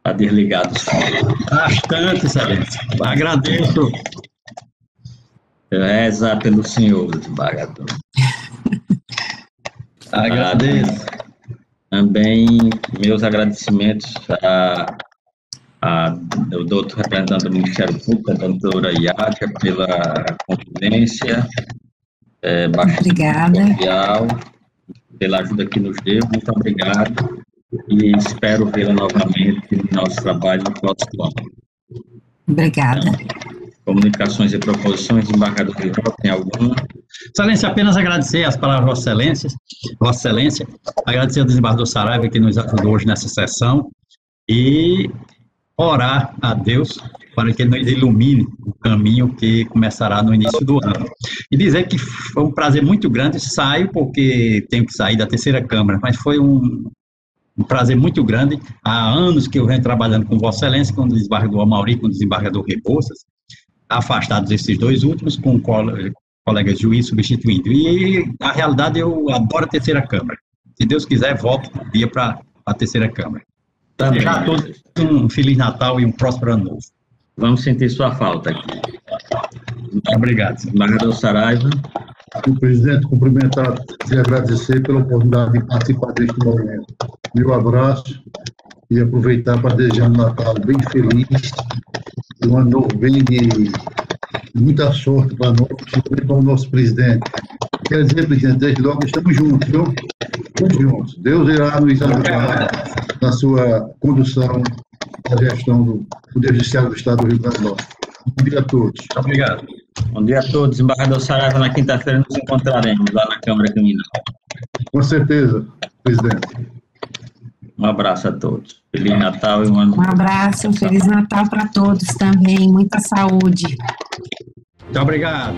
Está desligado. Bastante, excelência. Agradeço. Reza pelo senhor, desembargador. Agradeço. Também meus agradecimentos ao doutor representante do Ministério Público, a doutora Yátia, pela confidência, Obrigada. cordial, pela ajuda que nos deu. Muito obrigado e espero vê-la novamente no nosso trabalho no próximo ano. Obrigada. Comunicações e proposições, desembargador Rival, tem alguma? Excelência, apenas agradecer as palavras de Vossa Excelência, agradecer ao desembargador Saraiva que nos ajudou hoje nessa sessão e orar a Deus para que ele nos ilumine o caminho que começará no início do ano. E dizer que foi um prazer muito grande, saio porque tenho que sair da terceira Câmara, mas foi um prazer muito grande. Há anos que eu venho trabalhando com Vossa Excelência, com o desembargador Amauri, com o desembargador Rebouças, afastados esses dois últimos, com o colega juiz substituindo. E, na realidade, eu adoro a terceira Câmara. Se Deus quiser, volto um dia para a terceira Câmara. Desejo a todos um Feliz Natal e um próspero ano novo. Vamos sentir sua falta aqui. Obrigado. Desembargador Saraiva. Senhor presidente, cumprimentar e agradecer pela oportunidade de participar deste momento. Meu abraço e aproveitar para desejar um Natal bem feliz, um ano novo bem de muita sorte para nós, principalmente para o nosso presidente. Quer dizer, presidente, desde logo estamos juntos, viu? Estamos juntos. Deus irá nos ajudar na sua condução da gestão do Poder Judiciário do Estado do Rio Grande do Norte. Bom dia a todos. Obrigado. Bom dia a todos. Desembargador Saraiva, na quinta-feira nos encontraremos lá na Câmara Criminal. Com certeza, presidente. Um abraço a todos. Feliz Natal e um ano. Um abraço, um Feliz Natal para todos também, muita saúde. Muito obrigado.